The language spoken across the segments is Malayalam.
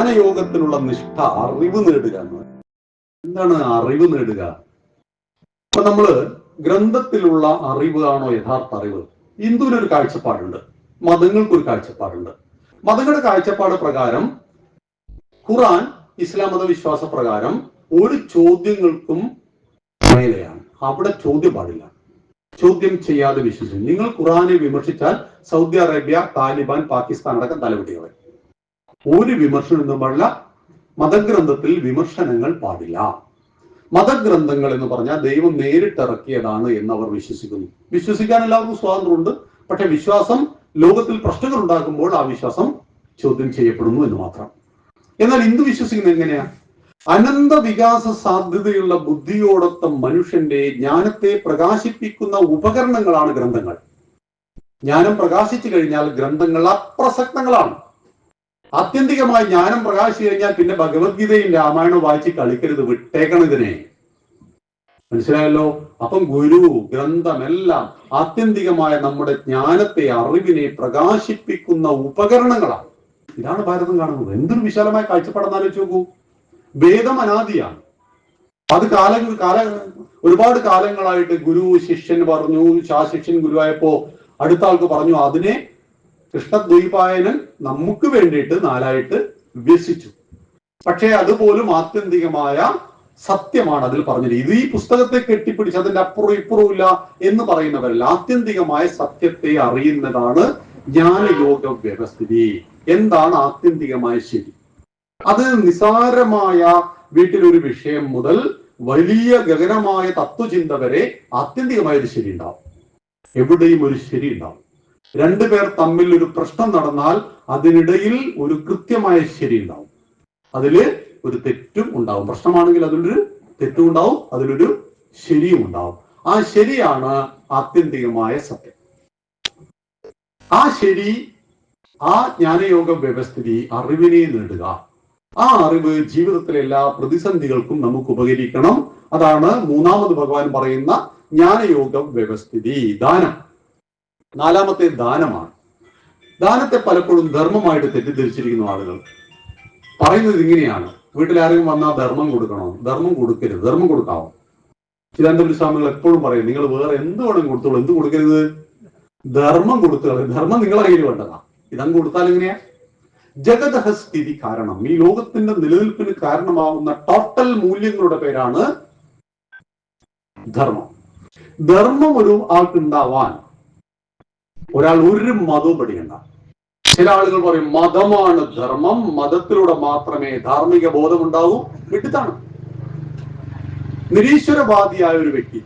ജ്ഞാനയോഗത്തിനുള്ള നിഷ്ഠ, അറിവ് നേടുക എന്ന്. എന്താണ് അറിവ് നേടുക? അപ്പൊ നമ്മള് ഗ്രന്ഥത്തിലുള്ള അറിവ് ആണോ യഥാർത്ഥ അറിവ്? ഹിന്ദുവിനൊരു കാഴ്ചപ്പാടുണ്ട്, മതങ്ങൾക്കൊരു കാഴ്ചപ്പാടുണ്ട്. മതങ്ങളുടെ കാഴ്ചപ്പാട് പ്രകാരം ഖുർആൻ ഇസ്ലാം മതവിശ്വാസ പ്രകാരം ഒരു ചോദ്യങ്ങൾക്കും മേലെയാണ്. അവിടെ ചോദ്യം പാടില്ല, ചോദ്യം ചെയ്യാതെ വിശ്വസിക്കും. നിങ്ങൾ ഖുർആനെ വിമർശിച്ചാൽ സൗദി അറേബ്യ, താലിബാൻ, പാകിസ്ഥാൻ അടക്കം തലവെട്ടിയവർ. ഒരു വിമർശനം പാടില്ല. മതഗ്രന്ഥത്തിൽ വിമർശനങ്ങൾ പാടില്ല. മതഗ്രന്ഥങ്ങൾ എന്ന് പറഞ്ഞാൽ ദൈവം നേരിട്ടിറക്കിയതാണ് എന്ന് അവർ വിശ്വസിക്കുന്നു. വിശ്വസിക്കാൻ എല്ലാവർക്കും സ്വാതന്ത്ര്യമുണ്ട്. പക്ഷെ വിശ്വാസം ലോകത്തിൽ പ്രശ്നങ്ങൾ ഉണ്ടാക്കുമ്പോൾ ആ വിശ്വാസം ചോദ്യം ചെയ്യപ്പെടുന്നു എന്ന് മാത്രം. എന്നാൽ ഹിന്ദു വിശ്വസിക്കുന്നത് എങ്ങനെയാ? അനന്ത വികാസ സാധ്യതയുള്ള ബുദ്ധിയോടൊത്ത മനുഷ്യന്റെ ജ്ഞാനത്തെ പ്രകാശിപ്പിക്കുന്ന ഉപകരണങ്ങളാണ് ഗ്രന്ഥങ്ങൾ. ജ്ഞാനം പ്രകാശിച്ചു കഴിഞ്ഞാൽ ഗ്രന്ഥങ്ങൾ അപ്രസക്തങ്ങളാണ്. ആത്യന്തികമായി ജ്ഞാനം പ്രകാശിച്ചു കഴിഞ്ഞാൽ പിന്നെ ഭഗവത്ഗീതയും രാമായണവും വായിച്ച് കളിക്കരുത്, വിട്ടേക്കണം ഇതിനെ. മനസ്സിലായല്ലോ? അപ്പം ഗുരു, ഗ്രന്ഥം എല്ലാം ആത്യന്തികമായ നമ്മുടെ ജ്ഞാനത്തെ, അറിവിനെ പ്രകാശിപ്പിക്കുന്ന ഉപകരണങ്ങളാണ്. ഇതാണ് ഭാരതം കാണുന്നത്. എന്തൊരു വിശാലമായ കാഴ്ചപ്പാടെന്ന് ആലോചിച്ച് നോക്കൂ. വേദം അനാദിയാണ്. അത് ഒരുപാട് കാലങ്ങളായിട്ട് ഗുരു ശിഷ്യൻ പറഞ്ഞു, ശിഷ്യൻ ഗുരുവായപ്പോ അടുത്ത ആൾക്ക് പറഞ്ഞു. അതിനെ കൃഷ്ണദ്വൈപായനൻ നമുക്ക് വേണ്ടിയിട്ട് നാലായിട്ട് വിഭജിച്ചു. പക്ഷേ അതുപോലും ആത്യന്തികമായ സത്യമാണ് അതിൽ പറഞ്ഞത്. ഇത് ഈ പുസ്തകത്തെ കെട്ടിപ്പിടിച്ച് അതിന്റെ അപ്പുറവും ഇപ്പുറവും ഇല്ല എന്ന് പറയുന്നവരല്ല. ആത്യന്തികമായ സത്യത്തെ അറിയുന്നതാണ് ജ്ഞാനയോഗ വ്യവസ്ഥിതി. എന്താണ് ആത്യന്തികമായ ശരി? അത് നിസാരമായ വീട്ടിലൊരു വിഷയം മുതൽ വലിയ ഗഗനമായ തത്വചിന്ത വരെ ആത്യന്തികമായ ഒരു ശരി ഉണ്ടാവും. എവിടെയും ഒരു ശരി ഉണ്ടാവും. രണ്ടുപേർ തമ്മിൽ ഒരു പ്രശ്നം നടന്നാൽ അതിനിടയിൽ ഒരു കൃത്യമായ ശരി ഉണ്ടാവും. അതില് ഒരു തെറ്റും ഉണ്ടാവും. പ്രശ്നമാണെങ്കിൽ അതിലൊരു തെറ്റും ഉണ്ടാവും, അതിലൊരു ശരിയും ഉണ്ടാവും. ആ ശരിയാണ് ആത്യന്തികമായ സത്യം. ആ ശരി, ആ ജ്ഞാനയോഗ വ്യവസ്ഥിതി, അറിവിനെ നേടുക. ആ അറിവ് ജീവിതത്തിലെ എല്ലാ പ്രതിസന്ധികൾക്കും നമുക്ക് ഉപകരിക്കണം. അതാണ് മൂന്നാമത് ഭഗവാൻ പറയുന്ന ജ്ഞാനയോഗ വ്യവസ്ഥിതി. ദാനം. നാലാമത്തെ ദാനമാണ്. ദാനത്തെ പലപ്പോഴും ധർമ്മമായിട്ട് തെറ്റിദ്ധരിച്ചിരിക്കുന്ന ആളുകൾ പറയുന്നത് ഇങ്ങനെയാണ്: വീട്ടിലാരെങ്കിലും വന്നാൽ ധർമ്മം കൊടുക്കണോ? ധർമ്മം കൊടുക്കരുത്. ധർമ്മം കൊടുക്കാവോ? ചിദാനന്ദപുരി സ്വാമികൾ എപ്പോഴും പറയും, നിങ്ങൾ വേറെ എന്ത് വേണം കൊടുത്തോളൂ, എന്ത് കൊടുക്കരുത്? ധർമ്മം കൊടുത്തോളൂ. ധർമ്മം നിങ്ങളെ കയ്യിൽ വേണ്ടതാ. ഇതങ്ങ് കൊടുത്താൽ എങ്ങനെയാ? ജഗതസ്ഥിതി കാരണം, ഈ ലോകത്തിന്റെ നിലനിൽപ്പിന് കാരണമാകുന്ന ടോട്ടൽ മൂല്യങ്ങളുടെ പേരാണ് ധർമ്മം. ധർമ്മം ഒരു ആൾക്കുണ്ടാവാൻ ഒരാൾ ഒരു മതവും പഠിക്കണ്ട. ചില ആളുകൾ പറയും മതമാണ് ധർമ്മം, മതത്തിലൂടെ മാത്രമേ ധാർമ്മിക ബോധമുണ്ടാവൂ. വിട്ടിത്താണ്. നിരീശ്വരവാദിയായ ഒരു വ്യക്തി,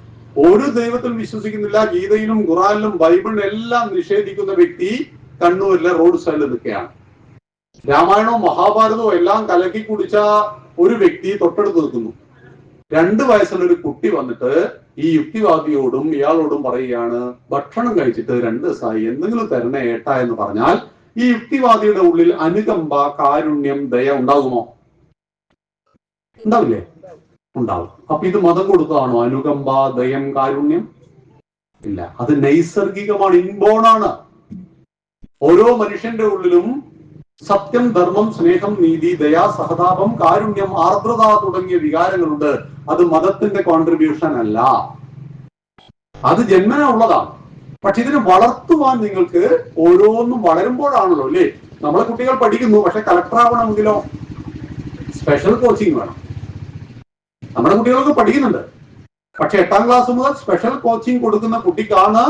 ഒരു ദൈവത്തിൽ വിശ്വസിക്കുന്നില്ല, ഗീതയിലും ഖുറാനിലും ബൈബിളിലും എല്ലാം നിഷേധിക്കുന്ന വ്യക്തി കണ്ണൂരിലെ റോഡ് സൈഡിൽ നിൽക്കുകയാണ്. രാമായണവും മഹാഭാരതവും എല്ലാം കലക്കി കുടിച്ച ഒരു വ്യക്തി തൊട്ടടുത്ത് നിൽക്കുന്നു. 2 വയസ്സുള്ള ഒരു കുട്ടി വന്നിട്ട് ഈ യുക്തിവാദിയോടും ഇയാളോടും പറയുകയാണ്, ഭക്ഷണം കഴിച്ചിട്ട് 2 ദിവസമായി, എന്തെങ്കിലും തരണേ ഏട്ടാ എന്ന് പറഞ്ഞാൽ ഈ യുക്തിവാദിയുടെ ഉള്ളിൽ അനുകമ്പ, കാരുണ്യം, ദയ ഉണ്ടാകുമോ? ഉണ്ടാവില്ലേ? ഉണ്ടാവും. അപ്പൊ ഇത് മതം കൊടുത്തതാണോ അനുകമ്പ, ദയം, കാരുണ്യം? ഇല്ല. അത് നൈസർഗികമാണ്, ഇൻബോണാണ്. ഓരോ മനുഷ്യന്റെ ഉള്ളിലും സത്യം, ധർമ്മം, സ്നേഹം, നീതി, ദയ, സഹതാപം, കാരുണ്യം, ആർദ്രത തുടങ്ങിയ വികാരങ്ങളുണ്ട്. അത് മതത്തിന്റെ കോൺട്രിബ്യൂഷൻ അല്ല, അത് ജന്മന ഉള്ളതാണ്. പക്ഷെ ഇതിനെ വളർത്തുവാൻ നിങ്ങൾക്ക് ഓരോന്നും വളരുമ്പോഴാണല്ലോ അല്ലേ? നമ്മളെ കുട്ടികൾ പഠിക്കുന്നു, പക്ഷെ കളക്ടർ ആവണമെങ്കിലോ സ്പെഷ്യൽ കോച്ചിങ് വേണം. നമ്മുടെ കുട്ടികൾക്ക് പഠിക്കുന്നുണ്ട്, പക്ഷെ 8ാം ക്ലാസ് മുതൽ സ്പെഷ്യൽ കോച്ചിങ് കൊടുക്കുന്ന കുട്ടിക്കാണ്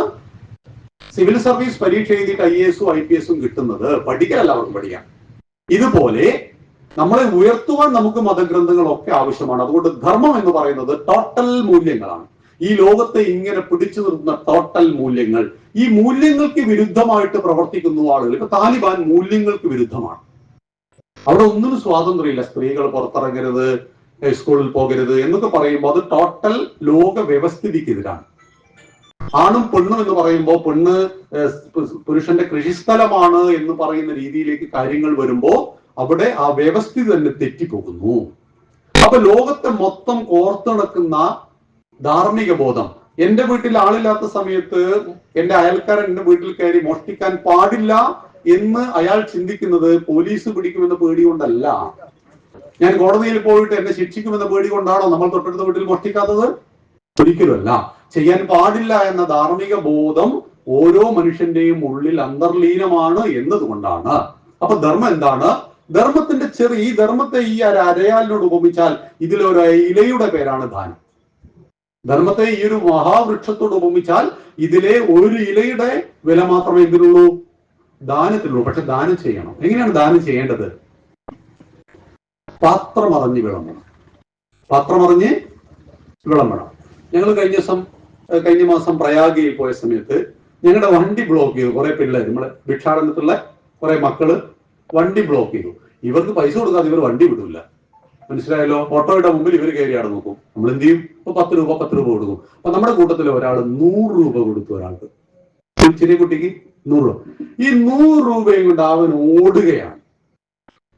സിവിൽ സർവീസ് പരീക്ഷ എഴുതിയിട്ട് IAS-ഉം IPS-ഉം കിട്ടുന്നത്. പഠിക്കലല്ല അവർക്ക് പഠിക്കാം. ഇതുപോലെ നമ്മളെ ഉയർത്തുവാൻ നമുക്ക് മതഗ്രന്ഥങ്ങളൊക്കെ ആവശ്യമാണ്. അതുകൊണ്ട് ധർമ്മം എന്ന് പറയുന്നത് ടോട്ടൽ മൂല്യങ്ങളാണ്. ഈ ലോകത്തെ ഇങ്ങനെ പിടിച്ചു നിർത്തുന്ന ടോട്ടൽ മൂല്യങ്ങൾ. ഈ മൂല്യങ്ങൾക്ക് വിരുദ്ധമായിട്ട് പ്രവർത്തിക്കുന്ന ആളുകൾ, ഇപ്പൊ താലിബാൻ മൂല്യങ്ങൾക്ക് വിരുദ്ധമാണ്. അവിടെ ഒന്നിനും സ്വാതന്ത്ര്യമില്ല. സ്ത്രീകൾ പുറത്തിറങ്ങരുത്, സ്കൂളിൽ പോകരുത് എന്നൊക്കെ പറയുമ്പോൾ അത് ടോട്ടൽ ലോക വ്യവസ്ഥിതിക്കെതിരാണ്. ആണും പെണ്ണും എന്ന് പറയുമ്പോൾ പെണ്ണ് പുരുഷന്റെ കൃഷിസ്ഥലമാണ് എന്ന് പറയുന്ന രീതിയിലേക്ക് കാര്യങ്ങൾ വരുമ്പോൾ അവിടെ ആ വ്യവസ്ഥിതി തന്നെ തെറ്റിപ്പോകുന്നു. അപ്പൊ ലോകത്തെ മൊത്തം കോർത്തിണക്കുന്ന ധാർമ്മിക ബോധം, എന്റെ വീട്ടിൽ ആളില്ലാത്ത സമയത്ത് എന്റെ അയൽക്കാരൻ എന്റെ വീട്ടിൽ കയറി മോഷ്ടിക്കാൻ പാടില്ല എന്ന് അയാൾ ചിന്തിക്കുന്നത് പോലീസ് പിടിക്കുമെന്ന പേടി കൊണ്ടല്ല. ഞാൻ കോടതിയിൽ പോയിട്ട് എന്നെ ശിക്ഷിക്കുമെന്ന പേടി കൊണ്ടാണോ നമ്മൾ തൊട്ടടുത്ത വീട്ടിൽ മോഷ്ടിക്കാത്തത്? ഒരിക്കലുമല്ല. ചെയ്യാൻ പാടില്ല എന്ന ധാർമ്മിക ബോധം ഓരോ മനുഷ്യന്റെയും ഉള്ളിൽ അന്തർലീനമാണ് എന്നതുകൊണ്ടാണ്. അപ്പൊ ധർമ്മം എന്താണ്? ധർമ്മത്തിന്റെ ഈ ധർമ്മത്തെ ഈ അരയാലിനോട് ഉപമിച്ചാൽ ഇതിലൊരു ഇലയുടെ പേരാണ് ദാനം. ധർമ്മത്തെ ഈ ഒരു മഹാവൃക്ഷത്തോട് ഉപമിച്ചാൽ ഇതിലെ ഒരു ഇലയുടെ വില മാത്രമേ ഇതിനുള്ളൂ, ദാനത്തിനുള്ളൂ. പക്ഷെ ദാനം ചെയ്യണം. എങ്ങനെയാണ് ദാനം ചെയ്യേണ്ടത്? പാത്രമറിഞ്ഞ് വിളമ്പണം. പാത്രമറിഞ്ഞ് വിളമ്പണം. ഞങ്ങൾ കഴിഞ്ഞ മാസം പ്രയാഗയിൽ പോയ സമയത്ത് ഞങ്ങളുടെ വണ്ടി ബ്ലോക്ക് ചെയ്തു. കുറെ പിള്ളേർ, നമ്മളെ ഭിക്ഷാടനത്തിലുള്ള കുറെ മക്കള് വണ്ടി ബ്ലോക്ക് ചെയ്തു. ഇവർക്ക് പൈസ കൊടുക്കാതെ ഇവർ വണ്ടി വിടില്ല. മനസ്സിലായല്ലോ? ഓട്ടോയുടെ മുമ്പിൽ ഇവർ കയറിയാണ് നോക്കും. നമ്മൾ എന്ത് ചെയ്യും? ഇപ്പൊ 10 രൂപ കൊടുക്കും. അപ്പൊ നമ്മുടെ കൂട്ടത്തിൽ ഒരാൾ 100 രൂപ കൊടുത്തു. ഒരാൾക്ക്, ചെറിയ കുട്ടിക്ക് 100 രൂപ. ഈ 100 രൂപയും കൊണ്ട് അവൻ ഓടുകയാണ്.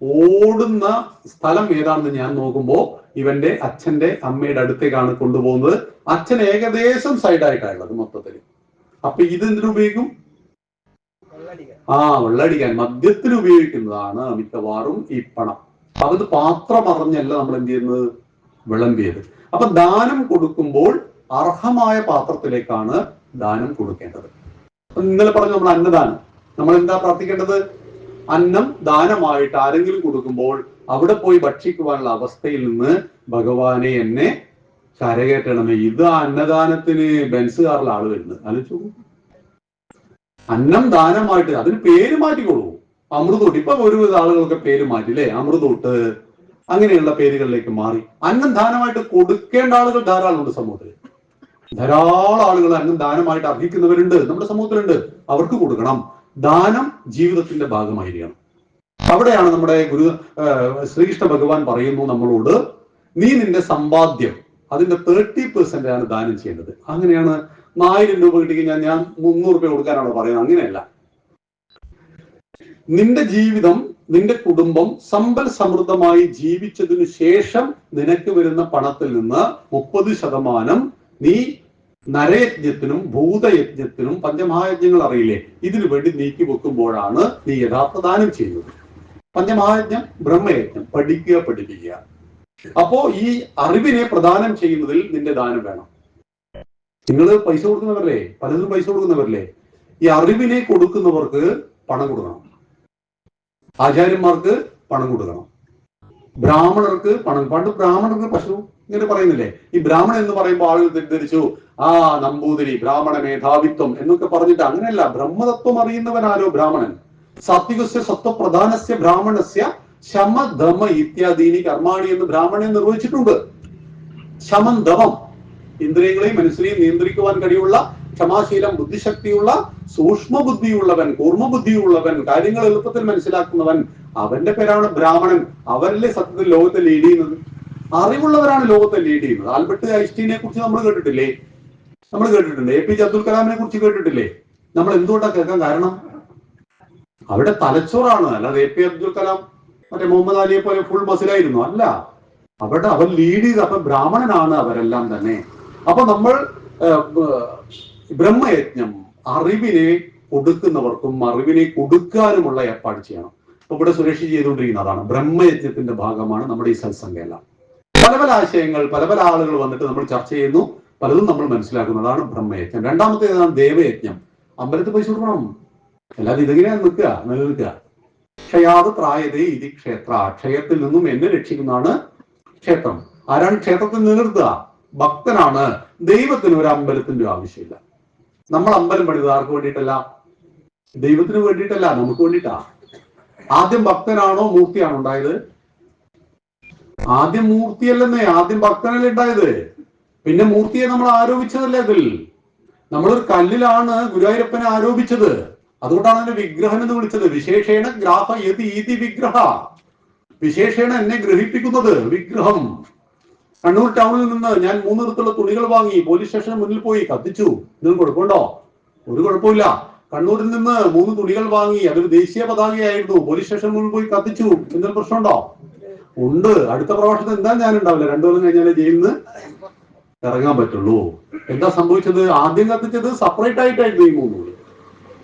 ഓടുന്ന സ്ഥലം ഏതാണെന്ന് ഞാൻ നോക്കുമ്പോ ഇവന്റെ അച്ഛന്റെ അമ്മയുടെ അടുത്തേക്കാണ് കൊണ്ടുപോകുന്നത്. അച്ഛൻ ഏകദേശം സൈഡായിട്ടാണുള്ളത് മൊത്തത്തില്. അപ്പൊ ഇത് എന്തിനു ഉപയോഗിക്കും? വെള്ളടിക്കാൻ, മദ്യത്തിന് ഉപയോഗിക്കുന്നതാണ് മിക്കവാറും ഈ പണം. അത് പാത്രമറിഞ്ഞല്ല നമ്മൾ എന്ത് ചെയ്യുന്നത്? വിളമ്പിയത്. അപ്പൊ ദാനം കൊടുക്കുമ്പോൾ അർഹമായ പാത്രത്തിലേക്കാണ് ദാനം കൊടുക്കേണ്ടത്. ഇന്നലെ പറഞ്ഞു നമ്മൾ അന്നദാനം. നമ്മൾ എന്താ പ്രാർത്ഥിക്കേണ്ടത്? അന്നം ദാനമായിട്ട് ആരെങ്കിലും കൊടുക്കുമ്പോൾ അവിടെ പോയി ഭക്ഷിക്കുവാനുള്ള അവസ്ഥയിൽ നിന്ന് ഭഗവാനെ എന്നെ കരകയറ്റണമേ. ഇത് അന്നദാനത്തിന് ബെൻസ് കാറിൽ ആള് വരുന്നത് ആലോചിച്ചു. അന്നം ദാനമായിട്ട് അതിന് പേര് മാറ്റിക്കൊള്ളൂ. അമൃതൂട്ട്. ഇപ്പൊ ഒരുവിധ ആളുകളൊക്കെ പേര് മാറ്റില്ലേ, അമൃതൂട്ട് അങ്ങനെയുള്ള പേരുകളിലേക്ക് മാറി. അന്നം ദാനമായിട്ട് കൊടുക്കേണ്ട ആളുകൾ ധാരാളമുണ്ട് സമൂഹത്തിൽ. ധാരാളം ആളുകൾ അന്നം ദാനമായിട്ട് അർഹിക്കുന്നവരുണ്ട്, നമ്മുടെ സമൂഹത്തിലുണ്ട്. അവർക്ക് കൊടുക്കണം. ദാനം ജീവിതത്തിന്റെ ഭാഗമായിരിക്കണം. അവിടെയാണ് നമ്മുടെ ശ്രീകൃഷ്ണ ഭഗവാൻ പറയുന്നു നമ്മളോട്, നീ നിന്റെ സമ്പാദ്യം അതിന്റെ 30% ആണ് ദാനം ചെയ്യേണ്ടത്. അങ്ങനെയാണ് 1000 രൂപ കിട്ടിക്കഴിഞ്ഞാൽ ഞാൻ 300 രൂപ കൊടുക്കാനാണോ പറയുന്നത്? അങ്ങനെയല്ല. നിന്റെ ജീവിതം, നിന്റെ കുടുംബം സമ്പൽ സമൃദ്ധമായി ജീവിച്ചതിനു ശേഷം നിനക്ക് വരുന്ന പണത്തിൽ നിന്ന് 30% നീ നരയജ്ഞത്തിനും ഭൂതയജ്ഞത്തിനും പഞ്ചമഹായജ്ഞങ്ങൾ അറിയില്ലേ, ഇതിനു വേണ്ടി നീക്കി വെക്കുമ്പോഴാണ് നീ യഥാർത്ഥ ദാനം ചെയ്യുന്നത്. പഞ്ചമഹായജ്ഞം ബ്രഹ്മയജ്ഞം, പഠിപ്പിക്കുക. അപ്പോ ഈ അറിവിനെ പ്രദാനം ചെയ്യുന്നതിൽ നിന്റെ ദാനം വേണം. നിങ്ങൾ പൈസ കൊടുക്കുന്നവരല്ലേ, പലതിനും പൈസ കൊടുക്കുന്നവരല്ലേ? ഈ അറിവിനെ കൊടുക്കുന്നവർക്ക് പണം കൊടുക്കണം. ആചാര്യന്മാർക്ക് പണം കൊടുക്കണം. ബ്രാഹ്മണർക്ക് പണം. പണ്ട് ബ്രാഹ്മണർക്ക് പശു ഇങ്ങനെ പറയുന്നില്ലേ? ഈ ബ്രാഹ്മണൻ എന്ന് പറയുമ്പോൾ ആളുകൾ തെറ്റിദ്ധരിച്ചു, നമ്പൂതിരി, ബ്രാഹ്മണ മേധാവിത്വം എന്നൊക്കെ പറഞ്ഞിട്ട്. അങ്ങനെയല്ല. ബ്രഹ്മതത്വം അറിയുന്നവനാരോ ബ്രാഹ്മണൻ. സാത്വികസ്യ സത്വപ്രധാനസ്യ ബ്രാഹ്മണസ്യ ശമ ദമ ഇത്യാദീനി കർമാണി എന്ന് ബ്രാഹ്മണനെ നിർവഹിച്ചിട്ടുണ്ട്. ശമം, ദമം, ഇന്ദ്രിയങ്ങളെയും മനസ്സിനെയും നിയന്ത്രിക്കുവാൻ കഴിയുള്ള ക്ഷമാശീലം, ബുദ്ധിശക്തിയുള്ള, സൂക്ഷ്മ ബുദ്ധിയുള്ളവൻ, കൂർമ്മ ബുദ്ധിയുള്ളവൻ, കാര്യങ്ങൾ എളുപ്പത്തിൽ മനസ്സിലാക്കുന്നവൻ, അവന്റെ പേരാണ് ബ്രാഹ്മണൻ. അവരല്ലേ സത്യത്തിൽ ലോകത്തെ ലീഡ് ചെയ്യുന്നത്. അറിവുള്ളവരാണ് ലോകത്തെ ലീഡ് ചെയ്യുന്നത്. ആൽബർട്ട് ഐൻസ്റ്റീനെ കുറിച്ച് നമ്മൾ കേട്ടിട്ടില്ലേ? നമ്മൾ കേട്ടിട്ടുണ്ട്. APJ അബ്ദുൽ കലാമിനെ കുറിച്ച് കേട്ടിട്ടില്ലേ? നമ്മൾ എന്തുകൊണ്ടാണ് കേൾക്കാൻ കാരണം? അവിടെ തലച്ചോറാണ്. അല്ലാതെ APJ അബ്ദുൽ കലാം മറ്റേ മുഹമ്മദ് അലിയെ പോലെ ഫുൾ മസിലായിരുന്നു അല്ല. അവിടെ അവൻ ലീഡ് ചെയ്ത്. അപ്പൊ ബ്രാഹ്മണനാണ് അവരെല്ലാം തന്നെ. അപ്പൊ നമ്മൾ ബ്രഹ്മയജ്ഞം അറിവിനെ കൊടുക്കുന്നവർക്കും അറിവിനെ കൊടുക്കാനുമുള്ള ഏർപ്പാട് ചെയ്യണം. അപ്പൊ ഇവിടെ സുരക്ഷ ചെയ്തുകൊണ്ടിരിക്കുന്ന അതാണ്. ബ്രഹ്മയജ്ഞത്തിന്റെ ഭാഗമാണ് നമ്മുടെ ഈ സത്സംഗമെല്ലാം. പല ആശയങ്ങൾ പല ആളുകൾ വന്നിട്ട് നമ്മൾ ചർച്ച ചെയ്യുന്നു, പലതും നമ്മൾ മനസ്സിലാക്കുന്നതാണ് ബ്രഹ്മയജ്ഞം. രണ്ടാമത്തേതാണ് ദേവയജ്ഞം. അമ്പലത്തിൽ പൈസ കൊടുക്കണം. അല്ലാതെ ഇതെങ്ങനെയാണ് നിലനിൽക്കുക? ക്ഷയാത് പ്രായതേ ഇതി ക്ഷേത്ര. ക്ഷയത്തിൽ നിന്നും എന്നെ രക്ഷിക്കുന്നതാണ് ക്ഷേത്രം. ആരാണ് ക്ഷേത്രത്തിൽ നിലനിർത്തുക? ഭക്തനാണ്. ദൈവത്തിന് ഒരു അമ്പലത്തിന്റെ ആവശ്യമില്ല. നമ്മൾ അമ്പലം പണിത് ആർക്ക് വേണ്ടിയിട്ടല്ല? ദൈവത്തിന് വേണ്ടിയിട്ടല്ല, നമുക്ക് വേണ്ടിയിട്ടാ. ആദ്യം ഭക്തനാണോ മൂർത്തിയാണോ ഉണ്ടായത്? ആദ്യം മൂർത്തിയല്ലെന്നേ, ആദ്യം ഭക്തനല്ലേ ഉണ്ടായത്. പിന്നെ മൂർത്തിയെ നമ്മൾ ആരോപിച്ചതല്ലേ അതിൽ. നമ്മളൊരു കല്ലിലാണ് ഗുരുവായൂരപ്പനെ ആരോപിച്ചത്. അതുകൊണ്ടാണ് അതിനെ വിഗ്രഹം എന്ന് വിളിച്ചത്. വിശേഷേണ ഗ്രാഹ യതി ഈതി വിഗ്രഹ. വിശേഷേണ എന്നെ ഗ്രഹിപ്പിക്കുന്നത് വിഗ്രഹം. കണ്ണൂർ ടൗണിൽ നിന്ന് ഞാൻ 3 നിറത്തുള്ള തുണികൾ വാങ്ങി പോലീസ് സ്റ്റേഷന് മുന്നിൽ പോയി കത്തിച്ചു. ഇതിന് കുഴപ്പമുണ്ടോ? ഒരു കുഴപ്പമില്ല. കണ്ണൂരിൽ നിന്ന് 3 തുണികൾ വാങ്ങി, അതൊരു ദേശീയ പതാകയായിരുന്നു, പോലീസ് സ്റ്റേഷന് മുന്നിൽ പോയി കത്തിച്ചു. എന്തൊരു പ്രശ്നമുണ്ടോ? ഉണ്ട്. അടുത്ത പ്രഭാഷണത്തിൽ എന്താ ഞാൻ ഉണ്ടാവില്ല. 2 കൊല്ലം കഴിഞ്ഞാലേ ജയിലിൽ നിന്ന് ഇറങ്ങാൻ പറ്റുള്ളൂ. എന്താ സംഭവിച്ചത്? ആദ്യം കത്തിച്ചത് സെപ്പറേറ്റ് ആയിട്ടായിരുന്നു ഈ 3 തുണി.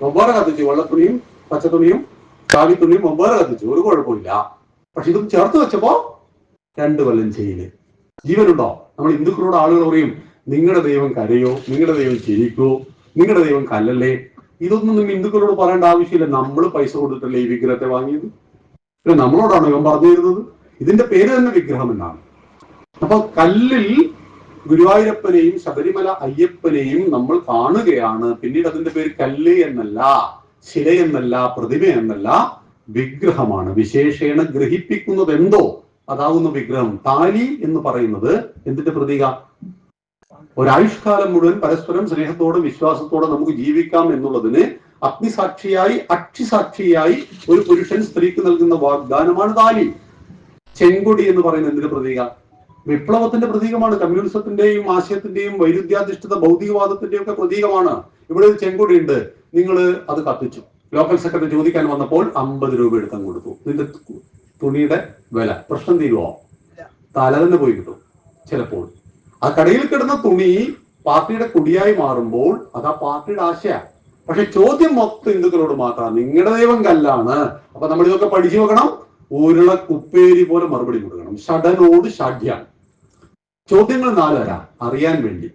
വെവ്വേറെ കത്തിച്ചു. വെള്ളത്തുണിയും പച്ചത്തുണിയും കാവി തുണി വെവ്വേറെ കത്തിച്ചു, ഒരു കുഴപ്പമില്ല. പക്ഷെ ഇതും ചേർത്ത് വെച്ചപ്പോ 2 കൊല്ലം ജയില്. ജീവനുണ്ടോ? നമ്മൾ ഹിന്ദുക്കളോട് ആളുകൾ പറയും, നിങ്ങളുടെ ദൈവം കരയോ, നിങ്ങളുടെ ദൈവം ചിരിക്കോ, നിങ്ങളുടെ ദൈവം കല്ലല്ലേ. ഇതൊന്നും നിങ്ങൾ ഹിന്ദുക്കളോട് പറയേണ്ട ആവശ്യമില്ല. നമ്മൾ പൈസ കൊടുത്തിട്ടല്ലേ ഈ വിഗ്രഹത്തെ വാങ്ങിയത്? പിന്നെ നമ്മളോടാണ് ഇവൻ പറഞ്ഞു തരുന്നത്. ഇതിന്റെ പേര് തന്നെ വിഗ്രഹം എന്നാണ്. അപ്പൊ കല്ലിൽ ഗുരുവായൂരപ്പനെയും ശബരിമല അയ്യപ്പനെയും നമ്മൾ കാണുകയാണ്. പിന്നീട് അതിന്റെ പേര് കല്ല് എന്നല്ല, ശില എന്നല്ല, പ്രതിമ എന്നല്ല, വിഗ്രഹമാണ്. വിശേഷേണ ഗ്രഹിപ്പിക്കുന്നത് എന്തോ അതാവുന്ന വിഗ്രഹം. താലി എന്ന് പറയുന്നത് എന്തിന്റെ പ്രതീക? ഒരായുഷ്കാലം മുഴുവൻ പരസ്പരം സ്നേഹത്തോടെ വിശ്വാസത്തോടെ നമുക്ക് ജീവിക്കാം എന്നുള്ളതിന് അഗ്നിസാക്ഷിയായി അക്ഷിസാക്ഷിയായി ഒരു പുരുഷൻ സ്ത്രീക്ക് നൽകുന്ന വാഗ്ദാനമാണ് താലി. ചെങ്കൊടി എന്ന് പറയുന്നത് എന്തിന്റെ പ്രതീക? വിപ്ലവത്തിന്റെ പ്രതീകമാണ്. കമ്മ്യൂണിസത്തിന്റെയും ആശയത്തിന്റെയും വൈരുദ്ധ്യാധിഷ്ഠിത ഭൗതികവാദത്തിന്റെയും ഒക്കെ പ്രതീകമാണ്. ഇവിടെ ഒരു ചെങ്കൊടി ഉണ്ട്, നിങ്ങൾ അത് കത്തിച്ചു. ലോക്കൽ സെക്രട്ടറി ചോദിക്കാൻ വന്നപ്പോൾ 50 രൂപ എടുക്കാൻ കൊടുത്തു. നിന്റെ തുണിയുടെ വില പ്രശ്നം തീരുവോ? തല തന്നെ പോയി കിട്ടും ചിലപ്പോൾ. ആ കടയിൽ കിടന്ന തുണി പാർട്ടിയുടെ കൊടിയായി മാറുമ്പോൾ അത് ആ പാർട്ടിയുടെ ആശയാണ്. പക്ഷെ ചോദ്യം മൊത്തം ഹിന്ദുക്കളോട് മാത്രമാണ്, നിങ്ങളുടെ ദൈവം കല്ലാണ്. അപ്പൊ നമ്മൾ ഇതൊക്കെ പഠിച്ചു നോക്കണം. ഉരുള കുപ്പേരി പോലെ മറുപടി കൊടുക്കണം. ഷഡനോട് ഷാഢ്യാണ്. ചോദ്യങ്ങൾ 4 തരാം. അറിയാൻ വേണ്ടി,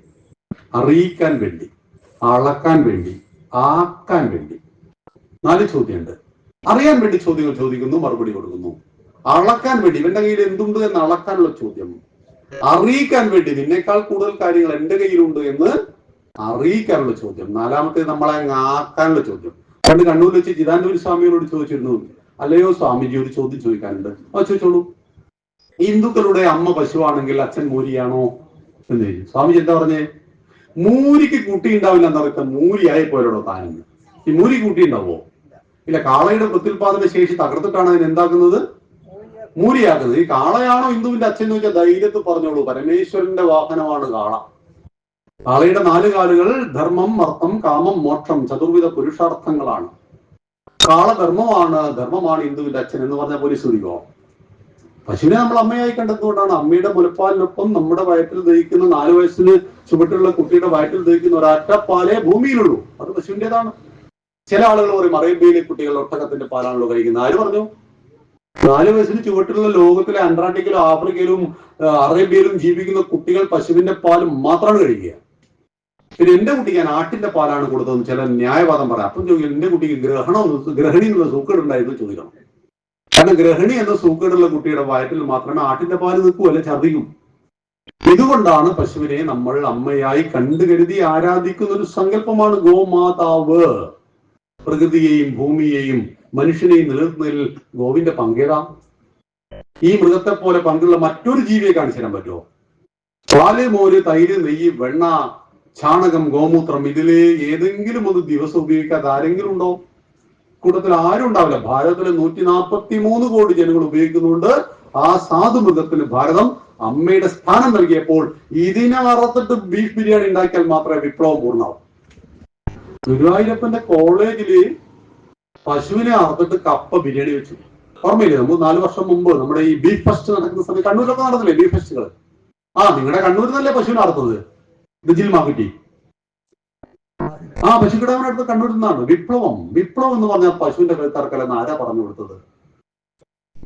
അറിയിക്കാൻ വേണ്ടി, അളക്കാൻ വേണ്ടി, ആക്കാൻ വേണ്ടി. 4 ചോദ്യമുണ്ട്. അറിയാൻ വേണ്ടി ചോദ്യങ്ങൾ ചോദിക്കുന്നു, മറുപടി കൊടുക്കുന്നു. അളക്കാൻ വേണ്ടി ഇവന്റെ കയ്യിൽ എന്തുണ്ട് എന്ന് അളക്കാനുള്ള ചോദ്യം. അറിയിക്കാൻ വേണ്ടി നിന്നേക്കാൾ കൂടുതൽ കാര്യങ്ങൾ എന്റെ കയ്യിലുണ്ട് എന്ന് അറിയിക്കാനുള്ള ചോദ്യം. 4മത്തെ നമ്മളെ ആക്കാനുള്ള ചോദ്യം. പണ്ട് കണ്ണൂർ വെച്ച് ചിദാനന്ദപുരി സ്വാമിയോട് ചോദിച്ചിരുന്നു, അല്ലയോ സ്വാമിജി, ഒരു ചോദ്യം ചോദിക്കാനുണ്ട്. അത് ചോദിച്ചോളൂ. ഹിന്ദുക്കളുടെ അമ്മ പശുവാണെങ്കിൽ അച്ഛൻ മൂരിയാണോ എന്ന് ചോദിച്ചു. സ്വാമിജി എന്താ പറഞ്ഞേ? മൂരിക്ക് കുട്ടി ഉണ്ടാവില്ല എന്താ പറയുക? മൂരിയായി പോയല്ലോ താനെന്ന്. ഈ മൂരി കുട്ടി ഉണ്ടാവോ? ഇല്ല. കാളയുടെ പ്രത്യുൽപാദന ശേഷി തകർത്തിട്ടാണ് അതിന് എന്താക്കുന്നത്? മൂരിയാക്കുന്നത്. ഈ കാളയാണോ ഹിന്ദുവിന്റെ അച്ഛൻ എന്ന് വെച്ചാൽ ധൈര്യത്തിൽ പറഞ്ഞോളൂ. പരമേശ്വരന്റെ വാഹനമാണ് കാള. കാളയുടെ 4 കാലുകൾ ധർമ്മം, അർത്ഥം, കാമം, മോക്ഷം, ചതുർവിധ പുരുഷാർത്ഥങ്ങളാണ്. കാള ധർമ്മമാണ് ഹിന്ദുവിന്റെ അച്ഛൻ എന്ന് പറഞ്ഞാൽ പോലീസ് പിടിക്കോ? പശുവിനെ നമ്മൾ അമ്മയായി കണ്ടെത്തുകൊണ്ടാണ്. അമ്മയുടെ മുലപ്പാലിനൊപ്പം നമ്മുടെ വയറ്റിൽ ദഹിക്കുന്ന 4 വയസ്സിന് ചുവട്ടുള്ള കുട്ടിയുടെ വയറ്റിൽ ദഹിക്കുന്ന ഒരറ്റപ്പാലേ ഭൂമിയിലുള്ളൂ. അത് പശുവിൻ്റെതാണ്. ചില ആളുകൾ പറയും അറേബ്യയിലെ കുട്ടികൾ ഒട്ടകത്തിന്റെ പാലാണല്ലോ കഴിക്കുന്നത്. ആര് പറഞ്ഞു? 4 വയസ്സിന് ചുവട്ടുള്ള ലോകത്തിലെ അന്റാർട്ടിക്കയിലും ആഫ്രിക്കയിലും അറേബ്യയിലും ജീവിക്കുന്ന കുട്ടികൾ പശുവിന്റെ പാൽ മാത്രമാണ് കഴിക്കുക. പിന്നെ എന്റെ കുട്ടിക്ക് ഞാൻ ആട്ടിന്റെ പാലാണ് കൊടുത്തതെന്ന് ചില ന്യായവാദം പറയാം. അപ്പം ചോദിക്കും, എന്റെ കുട്ടിക്ക് ഗ്രഹണി എന്നുള്ള സൂക്കേടുണ്ടായിരുന്നു ചോദിക്കണം. കാരണം ഗ്രഹിണി എന്ന സൂക്കേടുള്ള കുട്ടിയുടെ വയറ്റിൽ മാത്രമേ ആട്ടിന്റെ പാല് നിൽക്കൂ, അല്ലെ ഛർദിക്കും. ഇതുകൊണ്ടാണ് പശുവിനെ നമ്മൾ അമ്മയായി കണ്ടുകരുതി ആരാധിക്കുന്ന ഒരു സങ്കല്പമാണ് ഗോമാതാവ്. പ്രകൃതിയെയും ഭൂമിയെയും മനുഷ്യനെയും നിലനിർത്തുന്നതിൽ ഗോവിന്റെ പങ്കേതാ. ഈ മൃഗത്തെ പോലെ പങ്കുള്ള മറ്റൊരു ജീവിയെ കാണിച്ചു തരാൻ പറ്റുമോ? പാല്, മോര്, തൈര്, നെയ്യ്, വെണ്ണ, ചാണകം, ഗോമൂത്രം, ഇതില് ഏതെങ്കിലും ഒന്ന് ദിവസം ഉപയോഗിക്കാതെ ആരെങ്കിലും ഉണ്ടോ? കൂട്ടത്തിൽ ആരും ഉണ്ടാവില്ല. ഭാരതത്തിലെ 143 കോടി ജനങ്ങൾ ഉപയോഗിക്കുന്നുണ്ട്. ആ സാധു മൃഗത്തിന് ഭാരതം അമ്മയുടെ സ്ഥാനം നൽകിയപ്പോൾ ഇതിനെ വറുത്തിട്ട് ബീഫ് ബിരിയാണി ഉണ്ടാക്കിയാൽ മാത്രമേ വിപ്ലവം പൂർണ്ണമാവും. ഗുരുവായൂരപ്പന്റെ കോളേജില് പശുവിനെ അറുത്തിട്ട് കപ്പ ബിരിയാണി വെച്ചു. ഓർമ്മയില്ലേ? നമുക്ക് 4 വർഷം മുമ്പ് നമ്മുടെ ഈ ബീഫ് ഫെസ്റ്റ് നടക്കുന്ന സമയത്ത് കണ്ണൂരൊക്കെ നടന്നില്ലേ ബീഫ് ഫെസ്റ്റുകൾ? നിങ്ങളുടെ കണ്ണൂരിൽ നിന്നല്ലേ പശുവിനെ അറുത്തത്? ദിജിൽ മാർക്കറ്റി പശുക്കിടാവിനടുത്ത് കണ്ണൂരിൽ നിന്നാണ്. വിപ്ലവം എന്ന് പറഞ്ഞാൽ പശുവിന്റെ കഴുത്തറക്കലെന്ന് ആരാ പറഞ്ഞു കൊടുത്തത്?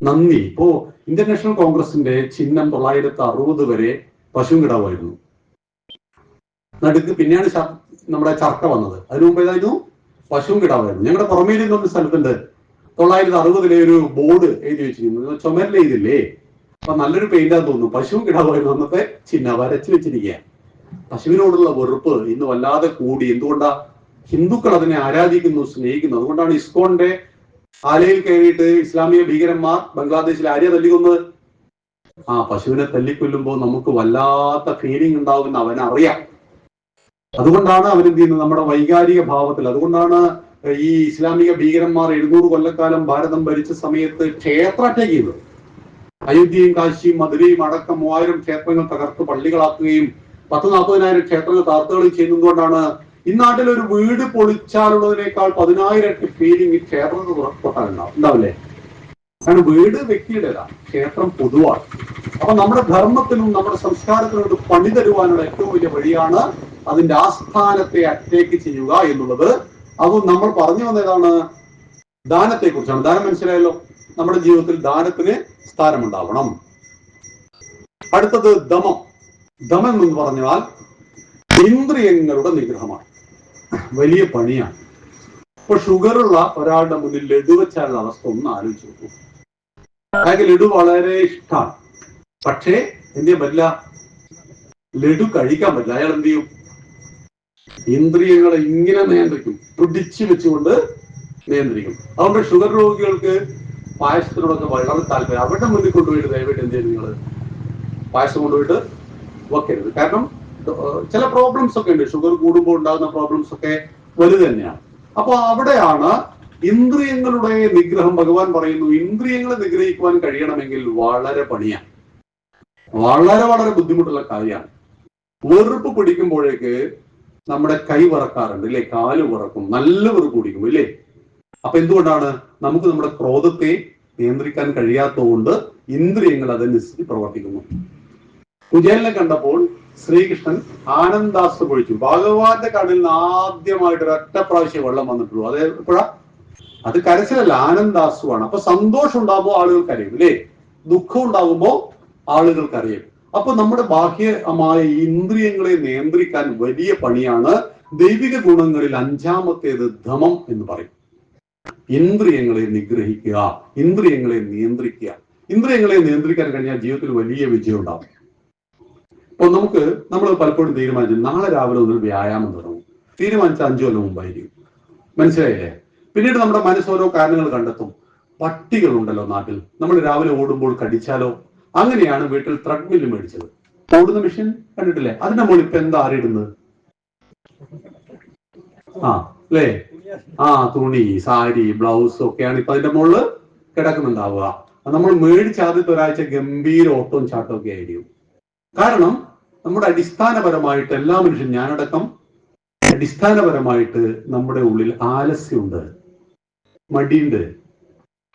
നന്ദി. ഇപ്പോ ഇന്ത്യൻ നാഷണൽ കോൺഗ്രസിന്റെ ചിഹ്നം 960 വരെ പശുവും കിടാവായിരുന്നു. നടുക്ക് പിന്നെയാണ് നമ്മുടെ ചർക്ക വന്നത്. അതിനു മുമ്പ് ഏതായിരുന്നു? പശുവും കിടാവായിരുന്നു. ഞങ്ങളുടെ പുറമേലി എന്നൊരു സ്ഥലത്തുണ്ട് 960 ഒരു ബോർഡ് എഴുതി വെച്ചിരിക്കുന്നു. ചുമരിൽ എഴുതില്ലേ? അപ്പൊ നല്ലൊരു പെയിന്റാന്ന് തോന്നുന്നു. പശുവും കിടാവായിരുന്നു അന്നത്തെ ചിഹ്നം വരച്ചു വെച്ചിരിക്കുക. പശുവിനോടുള്ള വെറുപ്പ് ഇന്ന് വല്ലാതെ കൂടി. എന്തുകൊണ്ടാ? ഹിന്ദുക്കൾ അതിനെ ആരാധിക്കുന്നു, സ്നേഹിക്കുന്നു. അതുകൊണ്ടാണ് ഇസ്കോണിന്റെ ആലയിൽ കയറിയിട്ട് ഇസ്ലാമിക ഭീകരന്മാർ ബംഗ്ലാദേശിൽ ആരെയാ തല്ലിക്കൊന്നത്? പശുവിനെ തല്ലിക്കൊല്ലുമ്പോൾ നമുക്ക് വല്ലാത്ത ഫീലിംഗ് ഉണ്ടാവുമെന്ന് അവനറിയാം. അതുകൊണ്ടാണ് അവരെന്ത് ചെയ്യുന്നത്? നമ്മുടെ വൈകാരിക ഭാവത്തിൽ. അതുകൊണ്ടാണ് ഈ ഇസ്ലാമിക ഭീകരന്മാർ 700 കൊല്ലക്കാലം ഭാരതം ഭരിച്ച സമയത്ത് ക്ഷേത്ര അറ്റാക്ക് ചെയ്തത്. അയോധ്യയും കാശിയും മധുരയും അടക്കം 3000 ക്ഷേത്രങ്ങൾ തകർത്ത് പള്ളികളാക്കുകയും 10,000-40,000 ക്ഷേത്രങ്ങൾ തകർത്തുകയും ചെയ്യുന്നതുകൊണ്ടാണ് ഈ നാട്ടിൽ ഒരു വീട് പൊളിച്ചാലുള്ളതിനേക്കാൾ 10,000 ഇരട്ടി ഫീലിംഗ് ഈ ക്ഷേത്രത്തിൽ ഉണ്ടാവില്ലേ? കാരണം വീട് വ്യക്തിയുടേതാണ്, ക്ഷേത്രം പൊതുവാണ്. അപ്പൊ നമ്മുടെ ധർമ്മത്തിനും നമ്മുടെ സംസ്കാരത്തിനും ഒരു പണി തരുവാനുള്ള ഏറ്റവും വലിയ വഴിയാണ് അതിന്റെ ആസ്ഥാനത്തെ അറ്റേക്ക് ചെയ്യുക എന്നുള്ളത്. അത് നമ്മൾ പറഞ്ഞു വന്നതാണ്. ദാനത്തെ കുറിച്ചാണ്. ദാനം മനസ്സിലായല്ലോ. നമ്മുടെ ജീവിതത്തിൽ ദാനത്തിന് സ്ഥാനമുണ്ടാവണം. അടുത്തത് ദമം. ദമം എന്ന് പറഞ്ഞാൽ ഇന്ദ്രിയങ്ങളുടെ നിഗ്രഹമാണ്. വലിയ പണിയാണ്. ഇപ്പൊ ഷുഗറുള്ള ഒരാളുടെ മുന്നിൽ ലഡു വെച്ചാലുള്ള അവസ്ഥ ഒന്ന് ആലോചിച്ച് നോക്കൂ. അയാൾക്ക് ലഡു വളരെ ഇഷ്ടമാണ്, പക്ഷേ എന്ത് ചെയ്യാൻ പറ്റില്ല, ലഡു കഴിക്കാൻ പറ്റില്ല. അയാൾ എന്ത് ചെയ്യും? ഇന്ദ്രിയങ്ങളെ ഇങ്ങനെ നിയന്ത്രിക്കും, പിടിച്ചു വെച്ചുകൊണ്ട് നിയന്ത്രിക്കും. അതുകൊണ്ട് ഷുഗർ രോഗികൾക്ക് പായസത്തിനോടൊക്കെ വളരെ താല്പര്യം. അവരുടെ മുന്നിൽ കൊണ്ടുപോയിട്ട് ദയവായിട്ട് എന്ത് ചെയ്യും, നിങ്ങൾ പായസം കൊണ്ടുപോയിട്ട് വെക്കരുത്. കാരണം ചില പ്രോബ്ലംസ് ഒക്കെ ഉണ്ട്, ഷുഗർ കൂടുമ്പോൾ ഉണ്ടാകുന്ന പ്രോബ്ലംസ് ഒക്കെ വലുത് തന്നെയാണ്. അപ്പൊ അവിടെയാണ് ഇന്ദ്രിയങ്ങളുടെ നിഗ്രഹം. ഭഗവാൻ പറയുന്നു, ഇന്ദ്രിയങ്ങളെ നിഗ്രഹിക്കുവാൻ കഴിയണമെങ്കിൽ വളരെ പണിയാണ്, വളരെ വളരെ ബുദ്ധിമുട്ടുള്ള കാര്യമാണ്. വെറുപ്പ് പിടിക്കുമ്പോഴേക്ക് നമ്മുടെ കൈ വിറക്കാറുണ്ട് ഇല്ലേ, കാല് വിറക്കും, നല്ല വെറുപ്പ് പിടിക്കും ഇല്ലേ. അപ്പൊ എന്തുകൊണ്ടാണ്? നമുക്ക് നമ്മുടെ ക്രോധത്തെ നിയന്ത്രിക്കാൻ കഴിയാത്തതുകൊണ്ട് ഇന്ദ്രിയങ്ങൾ അതനുസരിച്ച് പ്രവർത്തിക്കുന്നു. കുചേലനെ കണ്ടപ്പോൾ ശ്രീകൃഷ്ണൻ ആനന്ദാസ്തു പൊഴിച്ചു. ഭഗവാന്റെ കണ്ണിൽ നിന്ന് ആദ്യമായിട്ട് ഒരൊറ്റ പ്രാവശ്യം വെള്ളം വന്നിട്ടുള്ളൂ. അത് എപ്പോഴാ? അത് കരച്ചിലല്ല, ആനന്ദാസ്തുവാണ്. അപ്പൊ സന്തോഷം ഉണ്ടാകുമ്പോൾ ആളുകൾക്ക് അറിയും അല്ലേ, ദുഃഖം ഉണ്ടാകുമ്പോൾ ആളുകൾക്ക് അറിയും. അപ്പൊ നമ്മുടെ ബാഹ്യമായ ഇന്ദ്രിയങ്ങളെ നിയന്ത്രിക്കാൻ വലിയ പണിയാണ്. ദൈവിക ഗുണങ്ങളിൽ അഞ്ചാമത്തേത് ധമം എന്ന് പറയും. ഇന്ദ്രിയങ്ങളെ നിഗ്രഹിക്കുക, ഇന്ദ്രിയങ്ങളെ നിയന്ത്രിക്കുക. ഇന്ദ്രിയങ്ങളെ നിയന്ത്രിക്കാൻ കഴിഞ്ഞാൽ ജീവിതത്തിൽ വലിയ വിജയം ഉണ്ടാകും. അപ്പൊ നമ്മൾ പലപ്പോഴും തീരുമാനിച്ചു നാളെ രാവിലെ ഒന്നും വ്യായാമം തുടങ്ങും. തീരുമാനിച്ച 5 കൊല്ലം മുമ്പായിരിക്കും. മനസ്സിലായില്ലേ? പിന്നീട് നമ്മുടെ മനസ്സോരോ കാരണങ്ങൾ കണ്ടെത്തും. പട്ടികളുണ്ടല്ലോ നാട്ടിൽ, നമ്മൾ രാവിലെ ഓടുമ്പോൾ കടിച്ചാലോ? അങ്ങനെയാണ് വീട്ടിൽ ത്രെഡ്മില്ല് മേടിച്ചത്. ഓടുന്ന മെഷീൻ കണ്ടിട്ടില്ലേ? അതിന്റെ മുകളിൽ ഇപ്പൊ എന്താ അറിയിടുന്നത്? അല്ലേ? തുണി, സാരി, ബ്ലൗസ് ഒക്കെയാണ് ഇപ്പൊ അതിന്റെ മുകളിൽ കിടക്കുന്നുണ്ടാവുക. നമ്മൾ മേടിച്ച ആദ്യത്തെ ഒരാഴ്ച ഗംഭീര ഓട്ടവും ചാട്ടവും ഒക്കെ ആയിരിക്കും. കാരണം നമ്മുടെ അടിസ്ഥാനപരമായിട്ട് എല്ലാ മനുഷ്യരും, ഞാനടക്കം, അടിസ്ഥാനപരമായിട്ട് നമ്മുടെ ഉള്ളിൽ ആലസ്യമുണ്ട്, മടിയുണ്ട്.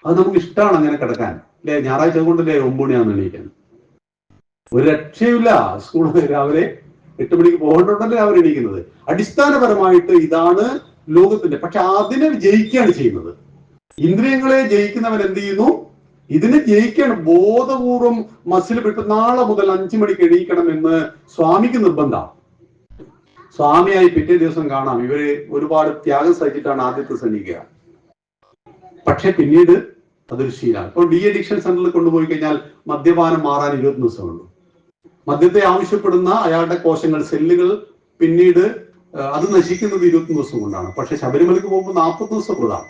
അത് നമുക്ക് ഇഷ്ടമാണ് അങ്ങനെ കിടക്കാൻ അല്ലെ. ഞായറാഴ്ച കൊണ്ടല്ലേ 9 മണിയാന്ന് എണീക്കാൻ. ഒരു രക്ഷയില്ല. സ്കൂളിൽ രാവിലെ 8 മണിക്ക് പോകേണ്ടതല്ലേ അവർ എണീക്കുന്നത്. അടിസ്ഥാനപരമായിട്ട് ഇതാണ് ലോകത്തിന്റെ. പക്ഷെ അതിനെ ജയിക്കുകയാണ് ചെയ്യുന്നത്. ഇന്ദ്രിയങ്ങളെ ജയിക്കുന്നവൻ എന്ത് ചെയ്യുന്നു? ഇതിനെ ജയിക്കാണ്. ബോധപൂർവം മസിൽ വിട്ട് നാളെ മുതൽ 5 മണിക്ക് എണീക്കണം എന്ന് സ്വാമിക്ക് നിർബന്ധമാണ്. സ്വാമിയായി പിറ്റേ ദിവസം കാണാം ഇവര് ഒരുപാട് ത്യാഗം സഹിച്ചിട്ടാണ് ആദ്യത്തെ എണീക്കുക. പക്ഷെ പിന്നീട് അതൊരു ശീലമാണ്. ഇപ്പോൾ ഡി അഡിക്ഷൻ സെന്ററിൽ കൊണ്ടുപോയി കഴിഞ്ഞാൽ മദ്യപാനം മാറാൻ 20 ദിവസമുള്ളൂ. മദ്യത്തെ ആവശ്യപ്പെടുന്ന അയാളുടെ കോശങ്ങൾ, സെല്ലുകൾ പിന്നീട് അത് നശിക്കുന്നത് 20 ദിവസം കൊണ്ടാണ്. പക്ഷെ ശബരിമലക്ക് പോകുമ്പോൾ 40 ദിവസം കൃതാണ്.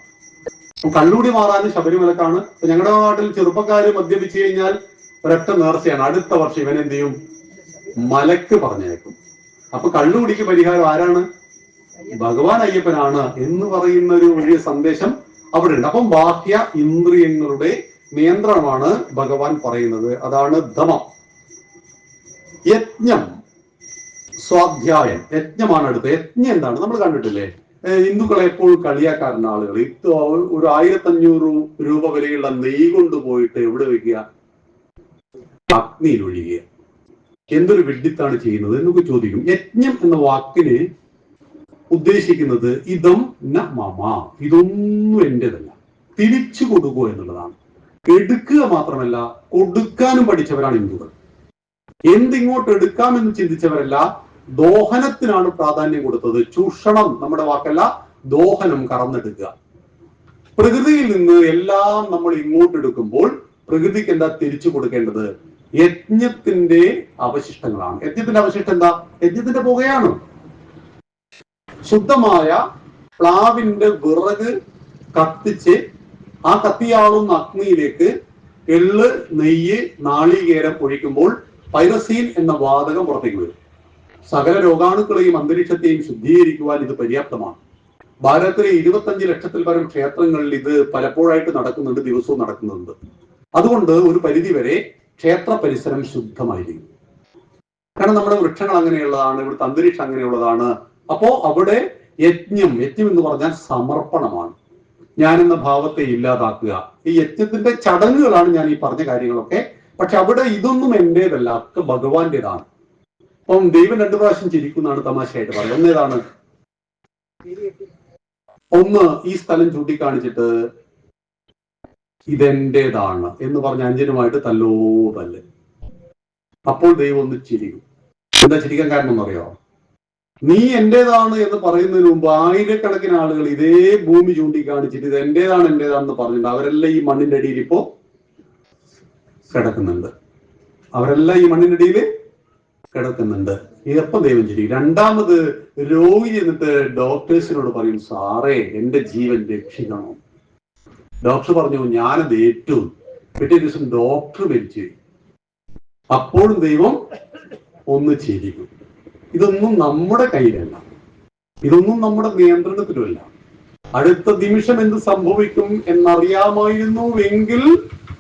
കള്ളുകൂടി മാറാനും ശബരിമലക്കാണ്. ഞങ്ങളുടെ നാട്ടിൽ ചെറുപ്പക്കാര് മദ്യപിച്ചു കഴിഞ്ഞാൽ ഒരൊറ്റ നേർച്ചയാണ്, അടുത്ത വർഷം ഇവൻ എന്ത് ചെയ്യും? മലക്ക് പറഞ്ഞേക്കും. അപ്പൊ കള്ളുകുടിക്ക് പരിഹാരം ആരാണ്? ഭഗവാൻ അയ്യപ്പനാണ് എന്ന് പറയുന്ന ഒരു വലിയ സന്ദേശം അവിടെ ഉണ്ട്. അപ്പം ബാഹ്യ ഇന്ദ്രിയങ്ങളുടെ നിയന്ത്രണമാണ് ഭഗവാൻ പറയുന്നത്. അതാണ് ധമം. യജ്ഞം, സ്വാധ്യായം, യജ്ഞമാണ് അടുത്ത്. യജ്ഞം എന്താണ്? നമ്മൾ കണ്ടിട്ടില്ലേ, ഹിന്ദുക്കളെ എപ്പോഴും കളിയാക്കാറുണ്ട് ആളുകൾ. ഒരു 1500 രൂപ വിലയുള്ള നെയ്യ് കൊണ്ടുപോയിട്ട് എവിടെ വെക്കുക? അഗ്നിയിൽ ഒഴിയുക. എന്തൊരു വിഡ്ഢിത്താണ് ചെയ്യുന്നത് എന്നൊക്കെ ചോദിക്കും. യജ്ഞം എന്ന വാക്കിന് ഉദ്ദേശിക്കുന്നത് ഇതം ന മമ, ഇതൊന്നും എന്റേതല്ല, തിരിച്ചു കൊടുക്കുക എന്നുള്ളതാണ്. എടുക്കുക മാത്രമല്ല, കൊടുക്കാനും പഠിച്ചവരാണ് ഹിന്ദുക്കൾ. എന്തിങ്ങോട്ട് എടുക്കാമെന്ന് ചിന്തിച്ചവരല്ല. ദോഹനത്തിനാണ് പ്രാധാന്യം കൊടുത്തത്. ചൂഷണം നമ്മുടെ വാക്കല്ല, ദോഹനം, കറന്നെടുക്കുക. പ്രകൃതിയിൽ നിന്ന് എല്ലാം നമ്മൾ ഇങ്ങോട്ട് എടുക്കുമ്പോൾ പ്രകൃതിക്ക് എന്താ തിരിച്ചു കൊടുക്കേണ്ടത്? യജ്ഞത്തിന്റെ അവശിഷ്ടങ്ങളാണ്. യജ്ഞത്തിന്റെ അവശിഷ്ടം എന്താ? യജ്ഞത്തിന്റെ പുകയാണ്. ശുദ്ധമായ പ്ലാവിന്റെ വിറക് കത്തിച്ച് ആ കത്തിയാളുന്ന അഗ്നിയിലേക്ക് എള്ള്, നെയ്യ്, നാളികേരം ഒഴിക്കുമ്പോൾ പൈറസീൻ എന്ന വാതകം പുറത്തേക്ക് വരും. സകല രോഗാണുക്കളെയും അന്തരീക്ഷത്തെയും ശുദ്ധീകരിക്കുവാൻ ഇത് പര്യാപ്തമാണ്. ഭാരതത്തിലെ 25 ലക്ഷത്തിൽ പരം ക്ഷേത്രങ്ങളിൽ ഇത് പലപ്പോഴായിട്ട് നടക്കുന്നുണ്ട്, ദിവസവും നടക്കുന്നുണ്ട്. അതുകൊണ്ട് ഒരു പരിധിവരെ ക്ഷേത്ര പരിസരം ശുദ്ധമായിരിക്കും. കാരണം നമ്മുടെ വൃക്ഷങ്ങൾ അങ്ങനെയുള്ളതാണ്, ഇവിടുത്തെ അന്തരീക്ഷം അങ്ങനെയുള്ളതാണ്. അപ്പോ അവിടെ യജ്ഞം എന്ന് പറഞ്ഞാൽ സമർപ്പണമാണ്. ഞാനെന്ന ഭാവത്തെ ഇല്ലാതാക്കുക. ഈ യജ്ഞത്തിന്റെ ചടങ്ങുകളാണ് ഞാൻ ഈ പറഞ്ഞ കാര്യങ്ങളൊക്കെ. പക്ഷെ അവിടെ ഇതൊന്നും എന്റേതല്ല, ഒക്കെ ഭഗവാന്റേതാണ്. അപ്പം ദൈവം 2 പ്രാവശ്യം ചിരിക്കുന്നതാണ് തമാശയായിട്ട് പറയുന്നത്. ഒന്നേതാണ്? ഒന്ന് ഈ സ്ഥലം ചൂണ്ടിക്കാണിച്ചിട്ട് ഇതെന്റേതാണ് എന്ന് പറഞ്ഞ അഞ്ജനുമായിട്ട് തല്ലോ തല്ല്. അപ്പോൾ ദൈവം ഒന്ന് ചിരിക്കും. എന്താ ചിരിക്കാൻ കാരണം എന്നറിയോ? നീ എന്റേതാണ് എന്ന് പറയുന്നതിന് മുമ്പ് ആയിരക്കണക്കിന് ആളുകൾ ഇതേ ഭൂമി ചൂണ്ടിക്കാണിച്ചിട്ട് ഇത് എന്റേതാണെന്ന് പറഞ്ഞിട്ടുണ്ട്. അവരെല്ലാം ഈ മണ്ണിന്റെ അടിയിൽ ഇപ്പോ കിടക്കുന്നുണ്ട്. അവരെല്ലാം ഈ മണ്ണിന്റെ അടിയിൽ കിടക്കുന്നുണ്ട്. എപ്പം ദൈവം ചിരിക്കും? രണ്ടാമത് രോഗി എന്നിട്ട് ഡോക്ടേഴ്സിനോട് പറയും, സാറേ എന്റെ ജീവൻ രക്ഷിക്കണം. ഡോക്ടർ പറഞ്ഞു, ഞാനത് ഏറ്റവും. പിറ്റേ ദിവസം ഡോക്ടർ മരിച്ചു. അപ്പോഴും ദൈവം ഒന്ന് ചിരിക്കും. ഇതൊന്നും നമ്മുടെ കയ്യിലല്ല, ഇതൊന്നും നമ്മുടെ നിയന്ത്രണത്തിലുമല്ല. അടുത്ത നിമിഷം എന്ത് സംഭവിക്കും എന്നറിയാമായിരുന്നുവെങ്കിൽ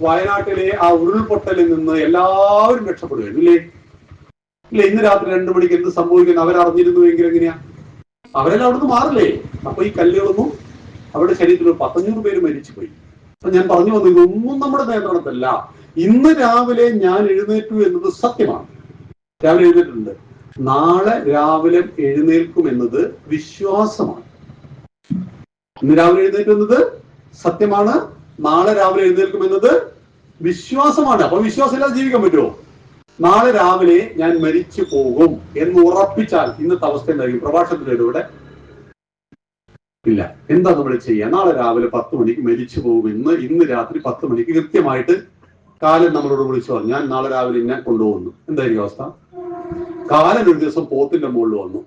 വയനാട്ടിലെ ആ ഉരുൾപൊട്ടലിൽ നിന്ന് എല്ലാവരും രക്ഷപ്പെടുകയാണ്. ഇല്ലേ? ഇന്ന് രാത്രി 2 മണിക്ക് എന്ത് സംഭവിക്കുന്നു അവരറിഞ്ഞിരുന്നുവെങ്കിൽ എങ്ങനെയാ? അവരെല്ലാം അവിടുന്ന് മാറില്ലേ? അപ്പൊ ഈ കല്ലുകളൊന്നും അവരുടെ ശരീരത്തിൽ 500 പേര് മരിച്ചുപോയി. അപ്പൊ ഞാൻ പറഞ്ഞു വന്നു, ഇതൊന്നും നമ്മുടെ നിയന്ത്രണത്തിലല്ല. ഇന്ന് രാവിലെ ഞാൻ എഴുന്നേറ്റു എന്നത് സത്യമാണ്. രാവിലെ എഴുന്നേറ്റിട്ടുണ്ട്. നാളെ രാവിലെ എഴുന്നേൽക്കും എന്നത് വിശ്വാസമാണ്. ഇന്ന് രാവിലെ എഴുന്നേറ്റു എന്നത് സത്യമാണ്. നാളെ രാവിലെ എഴുന്നേൽക്കും എന്നത് വിശ്വാസമാണ്. അപ്പൊ വിശ്വാസമില്ലാതെ ജീവിക്കാൻ പറ്റുമോ? നാളെ രാവിലെ ഞാൻ മരിച്ചു പോകും എന്ന് ഉറപ്പിച്ചാൽ ഇന്നത്തെ അവസ്ഥ എന്തായിരിക്കും? പ്രഭാഷണത്തിൻ്റെ ഇവിടെ ഇല്ല. എന്താ നമ്മൾ ചെയ്യുക? നാളെ രാവിലെ 10 മണിക്ക് മരിച്ചു പോകും ഇന്ന് രാത്രി 10 മണിക്ക് കൃത്യമായിട്ട് കാലൻ നമ്മളോട് വിളിച്ചു പറഞ്ഞു, ഞാൻ നാളെ രാവിലെ എന്നെ കൊണ്ടുപോകുന്നു. എന്തായിരിക്കും അവസ്ഥ? കാലൻ ഒരു ദിവസം പോത്തിന്റെ മുകളിൽ വന്നു.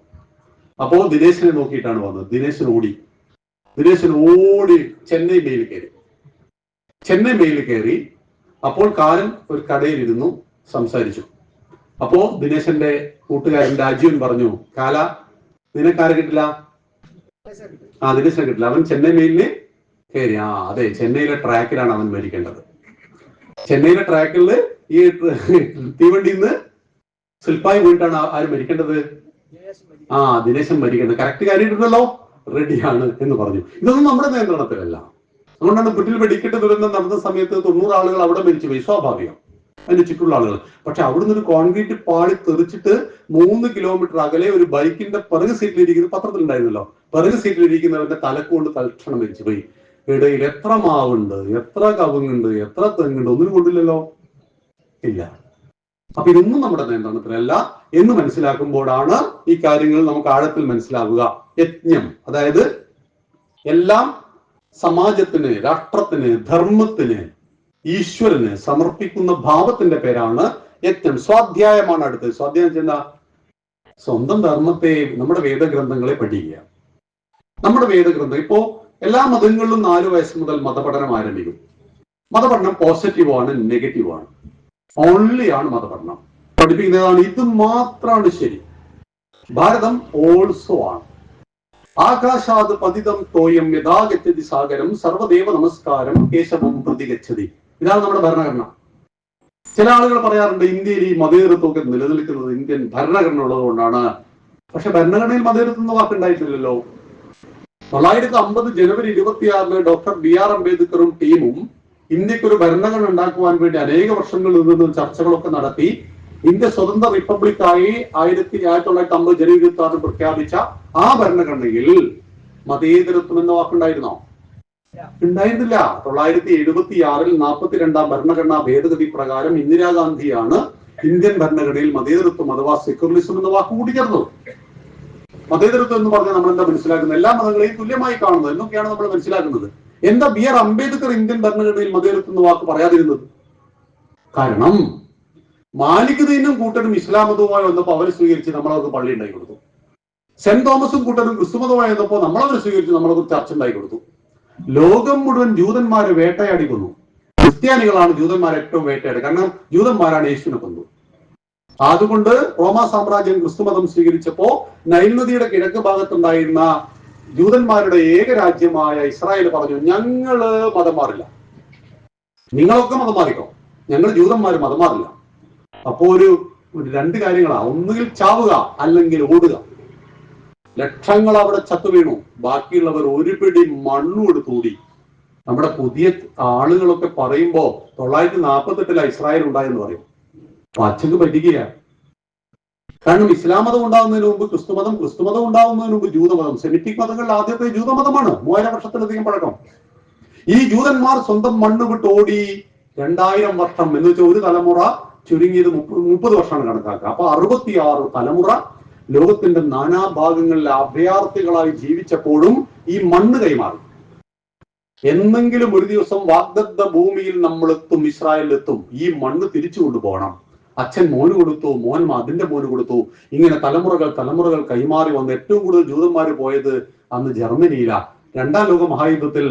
അപ്പോ ദിനേശിനെ നോക്കിയിട്ടാണ് വന്നത്. ദിനേശൻ ഓടി ചെന്നൈ മെയിൽ കയറി. അപ്പോൾ കാലൻ ഒരു കടയിലിരുന്നു സംസാരിച്ചു. അപ്പോ ദിനേശന്റെ കൂട്ടുകാരൻ രാജീവൻ പറഞ്ഞു, കാല നിനക്കാരെ കിട്ടില്ല? ദിനേശനെ കിട്ടില്ല. അവൻ ചെന്നൈ മെയിലിന് കയറി. അതെ, ചെന്നൈയിലെ ട്രാക്കിലാണ് അവൻ മരിക്കേണ്ടത്. ചെന്നൈയിലെ ട്രാക്കിൽ ഈ തീവണ്ടിയിൽ നിന്ന് ശില്പായി പോയിട്ടാണ് ആര് മരിക്കേണ്ടത്? ദിനേശൻ മരിക്കേണ്ടത്. കറക്റ്റ് കാര്യമുണ്ടല്ലോ, റെഡിയാണ് എന്ന് പറഞ്ഞു. ഇതൊന്നും നമ്മുടെ നിയന്ത്രണത്തിലല്ല. അതുകൊണ്ടാണ് വീട്ടിൽ വെടിക്കെട്ട് ദുരന്തം നടന്ന സമയത്ത് 90 ആളുകൾ അവിടെ മരിച്ചുപോയി. സ്വാഭാവികം, അതിന്റെ ചുറ്റുള്ള ആളുകൾ. പക്ഷെ അവിടുന്ന് ഒരു കോൺക്രീറ്റ് പാളി തെറിച്ചിട്ട് 3 കിലോമീറ്റർ അകലെ ഒരു ബൈക്കിന്റെ പിറകു സീറ്റിലിരിക്കുന്ന, പത്രത്തിലുണ്ടായിരുന്നല്ലോ, പിറകു സീറ്റിലിരിക്കുന്നവന്റെ തലക്കുകൊണ്ട് തൽക്ഷണം മരിച്ചുപോയി. ഇടയിൽ എത്ര മാവുണ്ട്, എത്ര കവുങ്ങുണ്ട്, എത്ര തെങ്ങുണ്ട്, ഒന്നിനും കൊണ്ടില്ലല്ലോ, ഇല്ല. അപ്പൊ ഇതൊന്നും നമ്മുടെ നിയന്ത്രണത്തിലല്ല എന്ന് മനസ്സിലാക്കുമ്പോഴാണ് ഈ കാര്യങ്ങൾ നമുക്ക് ആഴത്തിൽ മനസ്സിലാവുക. യജ്ഞം, അതായത് എല്ലാം സമാജത്തിന്, രാഷ്ട്രത്തിന്, ധർമ്മത്തിന്, ഈശ്വരന് സമർപ്പിക്കുന്ന ഭാവത്തിന്റെ പേരാണ് യജ്ഞം. സ്വാധ്യായമാണ് അടുത്തത്. സ്വാധ്യായം ചെയ്യുന്ന സ്വന്തം ധർമ്മത്തെ, നമ്മുടെ വേദഗ്രന്ഥങ്ങളെ പഠിക്കുക. നമ്മുടെ വേദഗ്രന്ഥം ഇപ്പോ എല്ലാ മതങ്ങളിലും 4 വയസ്സ് മുതൽ മതപഠനം ആരംഭിക്കും. മതപഠനം പോസിറ്റീവാണ്, നെഗറ്റീവാണ്. ഓൺലി ആണ് മതപഠനം പഠിപ്പിക്കുന്നതാണ്. ഇത് മാത്രമാണ് ശരി. ഭാരതം ഓൾസോ ആണ്. ആകാശാത് പതിതം തോയം യഥാ ഗച്ഛതി സാഗരം സർവദേവ നമസ്കാരം കേശവം പ്രതിഗച്ഛതി. ഇതാണ് നമ്മുടെ ഭരണഘടന. ചില ആളുകൾ പറയാറുണ്ട് ഇന്ത്യയിൽ ഈ മതേതരത്വമൊക്കെ നിലനിൽക്കുന്നത് ഇന്ത്യൻ ഭരണഘടന ഉള്ളത് കൊണ്ടാണ്. പക്ഷെ ഭരണഘടനയിൽ മതേതരത്വം എന്ന വാക്കുണ്ടായിട്ടില്ലല്ലോ. 950 ജനുവരി 26 ഡോക്ടർ BR അംബേദ്കറും ടീമും ഇന്ത്യക്കൊരു ഭരണഘടന ഉണ്ടാക്കുവാൻ വേണ്ടി അനേക വർഷങ്ങളിൽ നിന്ന് ചർച്ചകളൊക്കെ നടത്തി ഇന്ത്യ സ്വതന്ത്ര റിപ്പബ്ലിക്കായി 1950 ജനുവരി 26 പ്രഖ്യാപിച്ച ആ ഭരണഘടനയിൽ മതേതരത്വം എന്ന വാക്കുണ്ടായിരുന്നോ? ഉണ്ടായിരുന്നില്ല. 1976 42ാം ഭരണഘടനാ ഭേദഗതി പ്രകാരം ഇന്ദിരാഗാന്ധിയാണ് ഇന്ത്യൻ ഭരണഘടനയിൽ മതേതരത്വം അഥവാ സെക്യുലറിസം എന്ന വാക്ക് കൂടി ചേർന്നത്. മതേതരത്വം എന്ന് പറഞ്ഞാൽ നമ്മൾ എന്താ മനസ്സിലാക്കുന്നത്? എല്ലാ മതങ്ങളെയും തുല്യമായി കാണുന്നത് എന്നൊക്കെയാണ് നമ്മൾ മനസ്സിലാക്കുന്നത്. എന്താ BR അംബേദ്കർ ഇന്ത്യൻ ഭരണഘടനയിൽ മതേതരത്വം എന്ന വാക്ക് പറയാതിരുന്നത്? കാരണം മാലിക് ദീനും കൂട്ടരും ഇസ്ലാം മതവുമായി വന്നപ്പോൾ അവരെ സ്വീകരിച്ച് നമ്മളവർക്ക് പള്ളി ഉണ്ടാക്കി കൊടുത്തു. സെന്റ് തോമസും കൂട്ടരും ക്രിസ്തുമതമായി വന്നപ്പോൾ നമ്മളവരെ സ്വീകരിച്ച് നമ്മളവർക്ക് ചർച്ച ഉണ്ടാക്കി കൊടുത്തു. ലോകം മുഴുവൻ ജൂതന്മാരെ വേട്ടയാടി കൊന്നു. ക്രിസ്ത്യാനികളാണ് ജൂതന്മാരെ ഏറ്റവും വേട്ടയാടി. കാരണം ജൂതന്മാരാണ് യേശുവിനെ കൊന്നു. അതുകൊണ്ട് റോമാ സാമ്രാജ്യം ക്രിസ്തുമതം സ്വീകരിച്ചപ്പോ നൈൽ നദിയുടെ കിഴക്ക് ഭാഗത്തുണ്ടായിരുന്ന ജൂതന്മാരുടെ ഏക രാജ്യമായ ഇസ്രായേൽ പറഞ്ഞു, ഞങ്ങള് മതം മാറില്ല, നിങ്ങളൊക്കെ മതം മാറിക്കോ, ഞങ്ങൾ ജൂതന്മാര് മതം മാറില്ല. അപ്പോ ഒരു 2 കാര്യങ്ങളാ, ഒന്നുകിൽ ചാവുക അല്ലെങ്കിൽ ഓടുക. ലക്ഷങ്ങൾ അവിടെ ചത്തുവീണു. ബാക്കിയുള്ളവർ ഒരു പിടി മണ്ണും എടുത്തൂടി. നമ്മുടെ പുതിയ ആളുകളൊക്കെ പറയുമ്പോ 948 ഇസ്രായേൽ ഉണ്ടായെന്ന് പറയും. പച്ചക്ക് പറ്റിക്കുകയാണ്. കാരണം ഇസ്ലാം മതം ഉണ്ടാകുന്നതിന് മുമ്പ് ക്രിസ്തുമതം, ക്രിസ്തുമതം ഉണ്ടാകുന്നതിന് മുമ്പ് ജൂതമതം. സെമിറ്റിക് മതങ്ങളിൽ ആദ്യത്തെ ജൂതമതമാണ്. 3000 വർഷത്തിലധികം പഴക്കം. ഈ ജൂതന്മാർ സ്വന്തം മണ്ണ് വിട്ട് ഓടി 2000 വർഷം എന്ന് വെച്ചാൽ ഒരു തലമുറ ചുരുങ്ങിയത് 30 വർഷമാണ് കണക്കാക്കുക. അപ്പൊ 66 തലമുറ ലോകത്തിന്റെ നാനാഭാഗങ്ങളിൽ അഭയാർത്ഥികളായി ജീവിച്ചപ്പോഴും ഈ മണ്ണ് കൈമാറി. എന്നെങ്കിലും ഒരു ദിവസം വാഗ്ദത്ത ഭൂമിയിൽ നമ്മൾ എത്തും, ഇസ്രായേലിലെത്തും. ഈ മണ്ണ് തിരിച്ചു കൊണ്ടുപോകണം. അച്ഛൻ മോന് കൊടുത്തു, മോൻ അതിന്റെ മോന് കൊടുത്തു. ഇങ്ങനെ തലമുറകൾ കൈമാറി വന്ന് ഏറ്റവും കൂടുതൽ ജൂതന്മാര് പോയത് അന്ന് ജർമ്മനിയിലാണ്. 2ാം ലോക മഹായുദ്ധത്തിൽ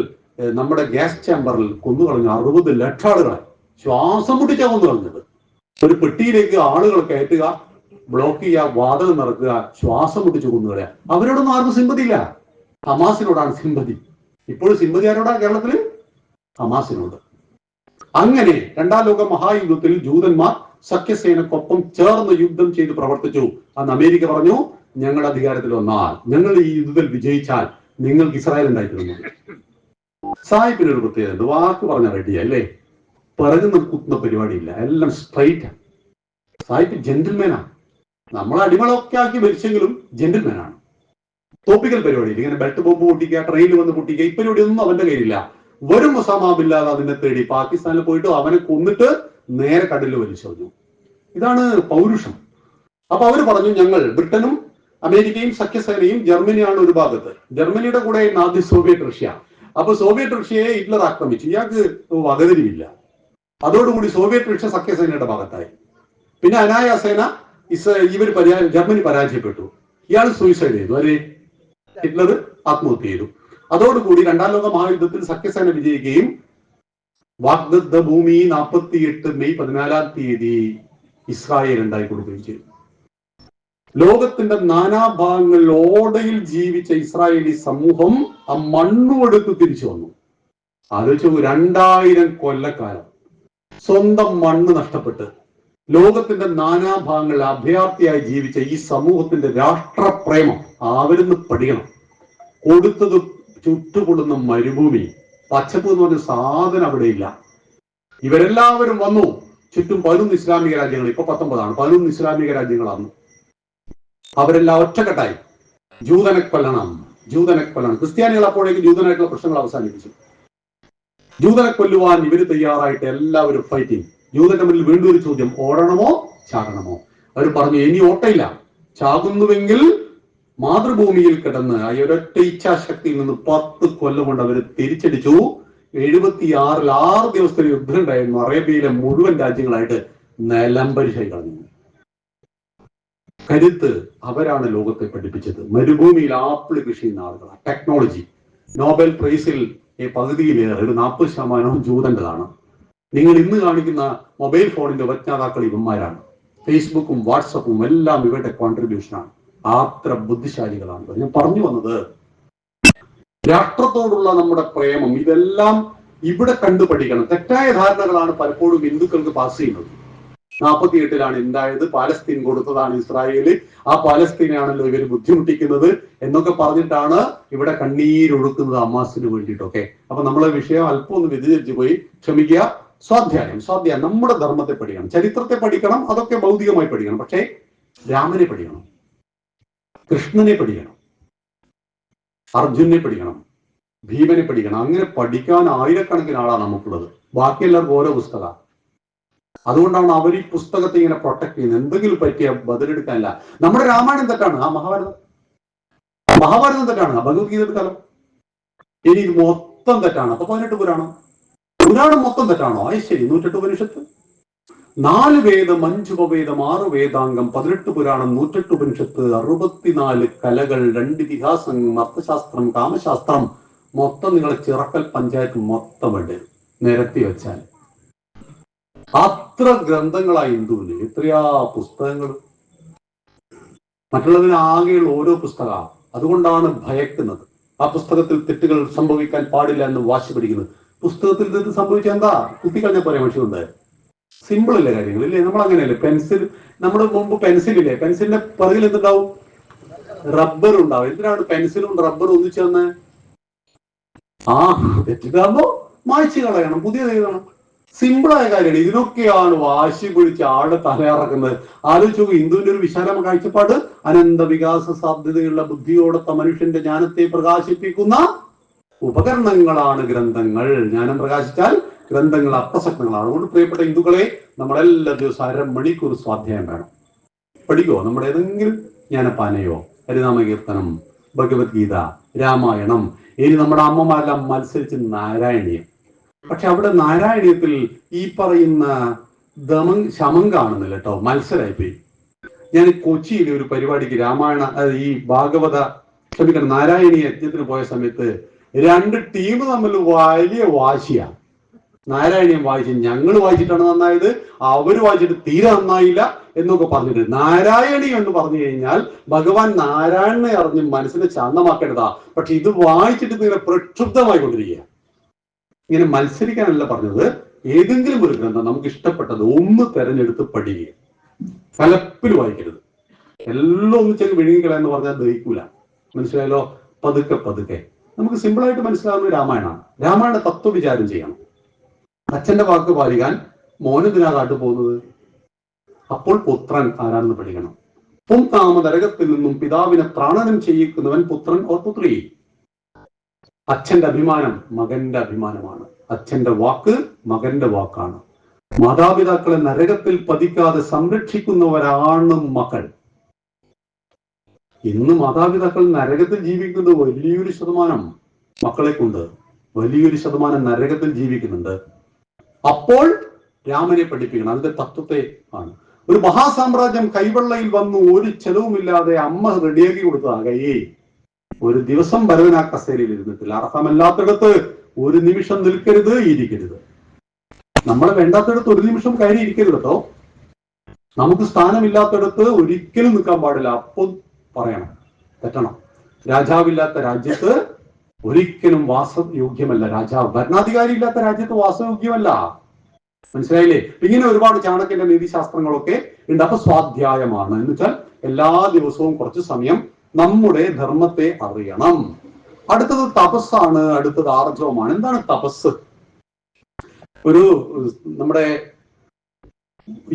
നമ്മുടെ ഗ്യാസ് ചേമ്പറിൽ കൊന്നുകളഞ്ഞു 60 ലക്ഷം ആളുകളെ. ശ്വാസം മുട്ടിച്ചാ കൊന്നുകളഞ്ഞത്. ഒരു പെട്ടിയിലേക്ക് ആളുകൾ കയറ്റുക, ബ്ലോക്ക് ചെയ്യുക, വാതകം നിറക്കുക, ശ്വാസം മുട്ടിച്ച് കൊന്നുകളയുക. അവരോടൊന്നും ആർക്കും സിമ്പതി ഇല്ല. ഹമാസിനോടാണ് സിമ്പതി. ഇപ്പോഴും സിമ്പതി ആരോടാ കേരളത്തില്? ഹമാസിനോട്. അങ്ങനെ 2ാം ലോക മഹായുദ്ധത്തിൽ ജൂതന്മാർ സഖ്യസേനക്കൊപ്പം ചേർന്ന് യുദ്ധം ചെയ്ത് പ്രവർത്തിച്ചു. അന്ന് അമേരിക്ക പറഞ്ഞു, ഞങ്ങളുടെ അധികാരത്തിൽ വന്നാൽ, ഞങ്ങൾ ഈ യുദ്ധത്തിൽ വിജയിച്ചാൽ നിങ്ങൾക്ക് ഇസ്രായേൽ ഉണ്ടായിരുന്നു. സായിപ്പിനൊരു പ്രത്യേകത ഉണ്ട്. വാക്ക് പറഞ്ഞ റെഡിയാ അല്ലേ? പിറകു കുത്തുന്ന പരിപാടിയില്ല, എല്ലാം സ്ട്രൈറ്റ്. സായിപ്പ് ജെന്റിൽമാനാണ്. നമ്മളെ അടിമകളൊക്കെ ആക്കി ഭരിച്ചെങ്കിലും ജെന്റിൽമാനാണ്. തോപ്പിക്കൽ പരിപാടിയിൽ ഇങ്ങനെ ബെൽറ്റ് ബോംബ് പൊട്ടിക്കുക, ട്രെയിനിൽ വന്ന് പൊട്ടിക്കുക, ഈ പരിപാടി ഒന്നും അവന്റെ കയ്യിലില്ല. വരും ഒസാമാബില്ലാതെ അതിനെ തേടി പാകിസ്ഥാനിൽ പോയിട്ട് അവനെ കൊന്നിട്ട് നേരെ കടലിൽ വലിച്ചെറിഞ്ഞു. ഇതാണ് പൗരുഷം. അപ്പൊ അവര് പറഞ്ഞു, ഞങ്ങൾ ബ്രിട്ടനും അമേരിക്കയും സഖ്യസേനയും ജർമ്മനിയാണ് ഒരു ഭാഗത്ത്. ജർമ്മനിയുടെ കൂടെ ആദ്യം സോവിയറ്റ് റഷ്യ. അപ്പൊ സോവിയറ്റ് റഷ്യയെ ഹിറ്റ്ലർ ആക്രമിച്ചു. ഇയാൾക്ക് വകതിരിവില്ല. അതോടുകൂടി സോവിയറ്റ് റഷ്യ സഖ്യസേനയുടെ ഭാഗത്തായി. പിന്നെ അനായാസേന ജർമ്മനി പരാജയപ്പെട്ടു. ഇയാൾ സൂയിസൈഡ് ചെയ്തു. അല്ലെ, ഹിറ്റ്ലർ ആത്മഹത്യ ചെയ്തു. അതോടുകൂടി 2ാം ലോക മഹായുദ്ധത്തിൽ സഖ്യസേന വിജയിക്കുകയും വാഗ്ദത്ത ഭൂമി 48 മെയ് 14-ാം തീയതി ഇസ്രായേൽ ഉണ്ടായി കൊടുക്കുകയും ചെയ്തു. ലോകത്തിന്റെ നാനാഭാഗങ്ങളിൽ ഓടയിൽ ജീവിച്ച ഇസ്രായേലി സമൂഹം ആ മണ്ണുമെടുത്ത് തിരിച്ചു വന്നു. ആലോചിച്ചു, 2000 കൊല്ലക്കാലം സ്വന്തം മണ്ണ് നഷ്ടപ്പെട്ട് ലോകത്തിന്റെ നാനാഭാഗങ്ങളിൽ അഭയാർത്ഥിയായി ജീവിച്ച ഈ സമൂഹത്തിന്റെ രാഷ്ട്രപ്രേമം അവരിന്ന് പഠിക്കണം. കൊടുത്തത് ചുട്ടുപൊള്ളുന്ന മരുഭൂമി, പച്ചപ്പ് എന്ന് പറഞ്ഞ സാധനം അവിടെ ഇല്ല. ഇവരെല്ലാവരും വന്നു. ചുറ്റും 11 ഇസ്ലാമിക രാജ്യങ്ങൾ, ഇപ്പൊ 19ആണ്, 11 ഇസ്ലാമിക രാജ്യങ്ങളാണ്. അവരെല്ലാം ഒറ്റക്കെട്ടായി ജൂതനെ കൊല്ലണം. ക്രിസ്ത്യാനികൾ അപ്പോഴേക്കും ജൂതനായിട്ടുള്ള പ്രശ്നങ്ങൾ അവസാനിപ്പിച്ചു. ജൂതനെ കൊല്ലുവാൻ ഇവര് തയ്യാറായിട്ട് എല്ലാവരും ഫൈറ്റിംഗ്. ജൂതന്റെ മുന്നിൽ വീണ്ടും ഒരു ചോദ്യം, ഓടണമോ ചാകണമോ? അവർ പറഞ്ഞു, ഇനി ഓട്ടയില്ല, ചാകുന്നുവെങ്കിൽ മാതൃഭൂമിയിൽ കിടന്ന്. ആ ഒരൊറ്റ ഇച്ഛാശക്തിയിൽ നിന്ന് 10 കൊല്ലം കൊണ്ട് അവർ തിരിച്ചടിച്ചു. 76-ൽ 6 ദിവസത്തെ യുദ്ധം ഉണ്ടായിരുന്നു. അറേബ്യയിലെ മുഴുവൻ രാജ്യങ്ങളായിട്ട് നിലംപരിശായി കളഞ്ഞു. കരുത്ത് അവരാണ് ലോകത്തെ പഠിപ്പിച്ചത്. മരുഭൂമിയിൽ ആപ്പിൾ കൃഷി ചെയ്യുന്ന ആളുകളാണ്. ടെക്നോളജി, നോബൽ പ്രൈസിൽ പകുതിയിലേറെ, ഒരു 40% ജൂതന്റേതാണ്. നിങ്ങൾ ഇന്ന് കാണിക്കുന്ന മൊബൈൽ ഫോണിന്റെ ഉപജ്ഞാതാക്കൾ ഇവന്മാരാണ്. ഫേസ്ബുക്കും വാട്സപ്പും എല്ലാം ഇവരുടെ കോൺട്രിബ്യൂഷനാണ്. അത്ര ബുദ്ധിശാലികളാണ്. ഞാൻ പറഞ്ഞു വന്നത്, രാഷ്ട്രത്തോടുള്ള നമ്മുടെ പ്രേമം ഇതെല്ലാം ഇവിടെ കണ്ടുപഠിക്കണം. തെറ്റായ ധാരണകളാണ് പലപ്പോഴും ഹിന്ദുക്കൾക്ക് പാസ് ചെയ്യുന്നത്. 48-ലാണ് ഉണ്ടായത്, പാലസ്തീൻ കൊടുത്തതാണ് ഇസ്രായേല്, ആ പാലസ്തീനാണല്ലോ ഇവർ ബുദ്ധിമുട്ടിക്കുന്നത് എന്നൊക്കെ പറഞ്ഞിട്ടാണ് ഇവിടെ കണ്ണീരൊഴുക്കുന്നത് ഹമാസിന് വേണ്ടിയിട്ടൊക്കെ. അപ്പൊ നമ്മളെ വിഷയം അല്പം ഒന്ന് വ്യതിചരിച്ചു പോയി, ക്ഷമിക്കുക. സ്വാധ്യായം നമ്മുടെ ധർമ്മത്തെ പഠിക്കണം, ചരിത്രത്തെ പഠിക്കണം, അതൊക്കെ ഭൗതികമായി പഠിക്കണം. പക്ഷേ രാമനെ പഠിക്കണം, കൃഷ്ണനെ പഠിക്കണം, അർജുനെ പഠിക്കണം, ഭീമനെ പഠിക്കണം. അങ്ങനെ പഠിക്കാൻ ആയിരക്കണക്കിന് ആളാണ് നമുക്കുള്ളത്. ബാക്കി എല്ലാവർക്കും ഓരോ പുസ്തകമാണ്. അതുകൊണ്ടാണ് അവർ ഈ പുസ്തകത്തെ ഇങ്ങനെ പ്രൊട്ടക്ട് ചെയ്യുന്നത്. എന്തെങ്കിലും പറ്റിയ ബദലെടുക്കാനില്ല. നമ്മുടെ രാമായണം തെറ്റാണ്, ആ മഹാഭാരതം തെറ്റാണ്, ആ ഭഗവത്ഗീത എടുത്താലോ. ഇനി ഇത് മൊത്തം തെറ്റാണ്. അപ്പൊ 18 പുരാണം മൊത്തം തെറ്റാണോ? ശരി, 108 ഉപനിഷത്ത്, 4 വേദം, 5 ഉപവേദം, 6 വേദാംഗം, 18 പുരാണം, 108 ഉപനിഷത്ത്, 64 കലകൾ, 2 ഇതിഹാസം, അർത്ഥശാസ്ത്രം, കാമശാസ്ത്രം, മൊത്തം നിങ്ങളെ ചിറക്കൽ പഞ്ചായത്ത് മൊത്തം ഉണ്ട് നിരത്തി വെച്ചാൽ. അത്ര ഗ്രന്ഥങ്ങളായി ഹിന്ദുവിന്. എത്രയാ പുസ്തകങ്ങൾ! മറ്റുള്ളതിന് ആകെയുള്ള ഓരോ പുസ്തകമാണ്. അതുകൊണ്ടാണ് ഭയക്കുന്നത്. ആ പുസ്തകത്തിൽ തെറ്റുകൾ സംഭവിക്കാൻ പാടില്ല എന്ന് വാശി പിടിക്കുന്നത്. പുസ്തകത്തിൽ തെറ്റ് സംഭവിച്ചാൽ എന്താ? കുത്തിക്കളഞ്ഞ പോലെ മനുഷ്യരുണ്ട്. സിമ്പിൾ അല്ലേ കാര്യങ്ങൾ, ഇല്ലേ? നമ്മൾ അങ്ങനെയല്ലേ? പെൻസിൽ, നമ്മുടെ മുമ്പ് പെൻസിലില്ലേ, പെൻസിലിന്റെ പിറകിൽ എന്തുണ്ടാവും? റബ്ബർ ഉണ്ടാവും. എന്തിനാണ് പെൻസിലും റബ്ബറും ഒന്നിച്ചെന്ന്? തെറ്റിട്ടാകുമ്പോ മായ്ച്ചു കളയണം, പുതിയത് എഴുതണം. സിമ്പിളായ കാര്യമാണ്. ഇതിനൊക്കെയാണ് വാശി പിടിച്ച് ആടെ തലയിറക്കുന്നത്. ആലോചിച്ചു നോക്കൂ, ഹിന്ദുവിന്റെ ഒരു വിശാല കാഴ്ചപ്പാട്, അനന്ത വികാസ സാധ്യതയുള്ള ബുദ്ധിയോടൊത്ത മനുഷ്യന്റെ ജ്ഞാനത്തെ പ്രകാശിപ്പിക്കുന്ന ഉപകരണങ്ങളാണ് ഗ്രന്ഥങ്ങൾ. ജ്ഞാനം പ്രകാശിച്ചാൽ ഗ്രന്ഥങ്ങൾ അപ്രസക്തങ്ങളാണ്. അതുകൊണ്ട് പ്രിയപ്പെട്ട ഹിന്ദുക്കളെ, നമ്മളെല്ലാ ദിവസവും 1/2 മണിക്കൂർ സ്വാധ്യായം വേണം. പഠിക്കോ? നമ്മുടെ ഏതെങ്കിലും ജ്ഞാനപ്പാനയോ, ഹരിനാമകീർത്തനം, ഭഗവത്ഗീത, രാമായണം. ഇനി നമ്മുടെ അമ്മമാരെല്ലാം മത്സരിച്ച് നാരായണീയം. പക്ഷെ അവിടെ നാരായണീയത്തിൽ ഈ പറയുന്ന ശമം കാണുന്നില്ല കേട്ടോ, മത്സരമായിപ്പോയി. ഞാൻ കൊച്ചിയിൽ ഒരു പരിപാടിക്ക് രാമായണ ഈ നാരായണീയ യജ്ഞത്തിന് പോയ സമയത്ത് 2 ടീം തമ്മിൽ വലിയ വാശിയാണ്. നാരായണീയം വായിച്ച് ഞങ്ങൾ വായിച്ചിട്ടാണ് നന്നായത്, അവര് വായിച്ചിട്ട് തീരെ നന്നായില്ല എന്നൊക്കെ പറഞ്ഞിട്ട്. നാരായണീയം എന്ന് പറഞ്ഞു കഴിഞ്ഞാൽ ഭഗവാൻ നാരായണനെ അറിഞ്ഞ് മനസ്സിനെ ശാന്തമാക്കേണ്ടതാ. പക്ഷെ ഇത് വായിച്ചിട്ട് ഇങ്ങനെ പ്രക്ഷുബ്ധമായി കൊണ്ടിരിക്കുക. ഇങ്ങനെ മത്സരിക്കാനല്ല പറഞ്ഞത്. ഏതെങ്കിലും ഒരു ഗ്രന്ഥം നമുക്ക് ഇഷ്ടപ്പെട്ടത് ഒന്ന് തെരഞ്ഞെടുത്ത് പഠിക്കുക. കലപ്പിൽ വായിക്കരുത്. എല്ലാം ഒന്നിച്ചങ്ങ് വിഴുങ്ങിക്കളയെന്ന് പറഞ്ഞാൽ ദഹിക്കൂല. മനസ്സിലായല്ലോ? പതുക്കെ പതുക്കെ നമുക്ക് സിമ്പിളായിട്ട് മനസ്സിലാവുന്ന രാമായണമാണ്. രാമായണ തത്വവിചാരം ചെയ്യണം. അച്ഛന്റെ വാക്ക് പാലിക്കാൻ മോനെന്തിനാ കാട്ടു പോകുന്നത്? അപ്പോൾ പുത്രൻ ആരാണെന്ന് പഠിക്കണം. നരകത്തിൽ നിന്നും പിതാവിനെ ത്രാണനം ചെയ്യിക്കുന്നവൻ പുത്രൻ ഓർ പുത്രി. അച്ഛന്റെ അഭിമാനം മകന്റെ അഭിമാനമാണ്. അച്ഛന്റെ വാക്ക് മകന്റെ വാക്കാണ്. മാതാപിതാക്കളെ നരകത്തിൽ പതിക്കാതെ സംരക്ഷിക്കുന്നവരാണ് മക്കൾ. ഇന്ന് മാതാപിതാക്കൾ നരകത്തിൽ ജീവിക്കുന്നത് വലിയൊരു ശതമാനം മക്കളെ കൊണ്ട്, വലിയൊരു ശതമാനം നരകത്തിൽ ജീവിക്കുന്നുണ്ട്. അപ്പോൾ രാമനെ പഠിപ്പിക്കണം. അതിന്റെ തത്വത്തെ ആണ്. ഒരു മഹാസാമ്രാജ്യം കൈവെള്ളയിൽ വന്നു ഒരു ചെലവുമില്ലാതെ അമ്മ റെഡിയാക്കി കൊടുത്തതാ. കയ്യേ ഒരു ദിവസം ഭരതൻ ആ കസേരയിൽ ഇരുന്നിട്ടില്ല. അർഹമല്ലാത്തിടത്ത് ഒരു നിമിഷം നിൽക്കരുത്, ഇരിക്കരുത്. നമ്മളെ വേണ്ടാത്തടത്ത് ഒരു നിമിഷം കയറി ഇരിക്കരുത് കേട്ടോ. നമുക്ക് സ്ഥാനമില്ലാത്തടത്ത് ഒരിക്കലും നിൽക്കാൻ പാടില്ല. അപ്പോൾ പറയണം, തെറ്റണം. രാജാവില്ലാത്ത രാജ്യത്ത് ഒരിക്കലും വാസയോഗ്യമല്ല. രാജാവ് ഭരണാധികാരി ഇല്ലാത്ത രാജ്യത്ത് വാസയോഗ്യമല്ല. മനസ്സിലായില്ലേ? ഇങ്ങനെ ഒരുപാട് ചാണക്യന്റെ നീതിശാസ്ത്രങ്ങളൊക്കെ ഉണ്ട്. അപ്പൊ സ്വാധ്യായമാണ് എന്ന് വെച്ചാൽ എല്ലാ ദിവസവും കുറച്ച് സമയം നമ്മുടെ ധർമ്മത്തെ അറിയണം. അടുത്തത് തപസ്സാണ്. അടുത്തത് ആർജവമാണ്. എന്താണ് തപസ്? ഒരു നമ്മുടെ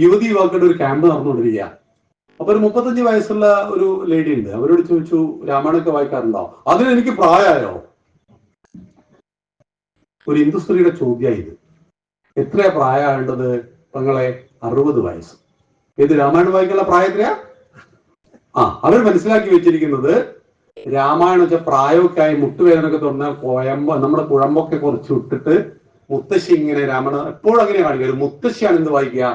യുവതിയുവാക്കളുടെ ഒരു ക്യാമ്പ് നടന്നുകൊണ്ടിരിക്കുക. അപ്പൊ ഒരു 35 വയസ്സുള്ള ഒരു ലേഡി ഉണ്ട്. അവരോട് ചോദിച്ചു, രാമായണൊക്കെ വായിക്കാറുണ്ടോ? അതിന് എനിക്ക് പ്രായമായോ? ഒരു ഹിന്ദു സ്ത്രീയുടെ ചോദ്യമായി ഇത്. എത്രയാ പ്രായമാവേണ്ടത്? തങ്ങളെ 60 വയസ്സ്. ഇത് രാമായണം വായിക്കാനുള്ള പ്രായത്തിലാ? അവർ മനസ്സിലാക്കി വെച്ചിരിക്കുന്നത് രാമായണം വെച്ചാൽ പ്രായമൊക്കെ ആയി മുട്ടുവേദനൊക്കെ തുറന്നാൽ നമ്മുടെ കുഴമ്പൊക്കെ കുറച്ച് വിട്ടിട്ട് മുത്തശ്ശി ഇങ്ങനെ രാമായണം എപ്പോഴും അങ്ങനെ കാണിക്കുക. ഒരു മുത്തശ്ശിയാണ് എന്ത് വായിക്കുക.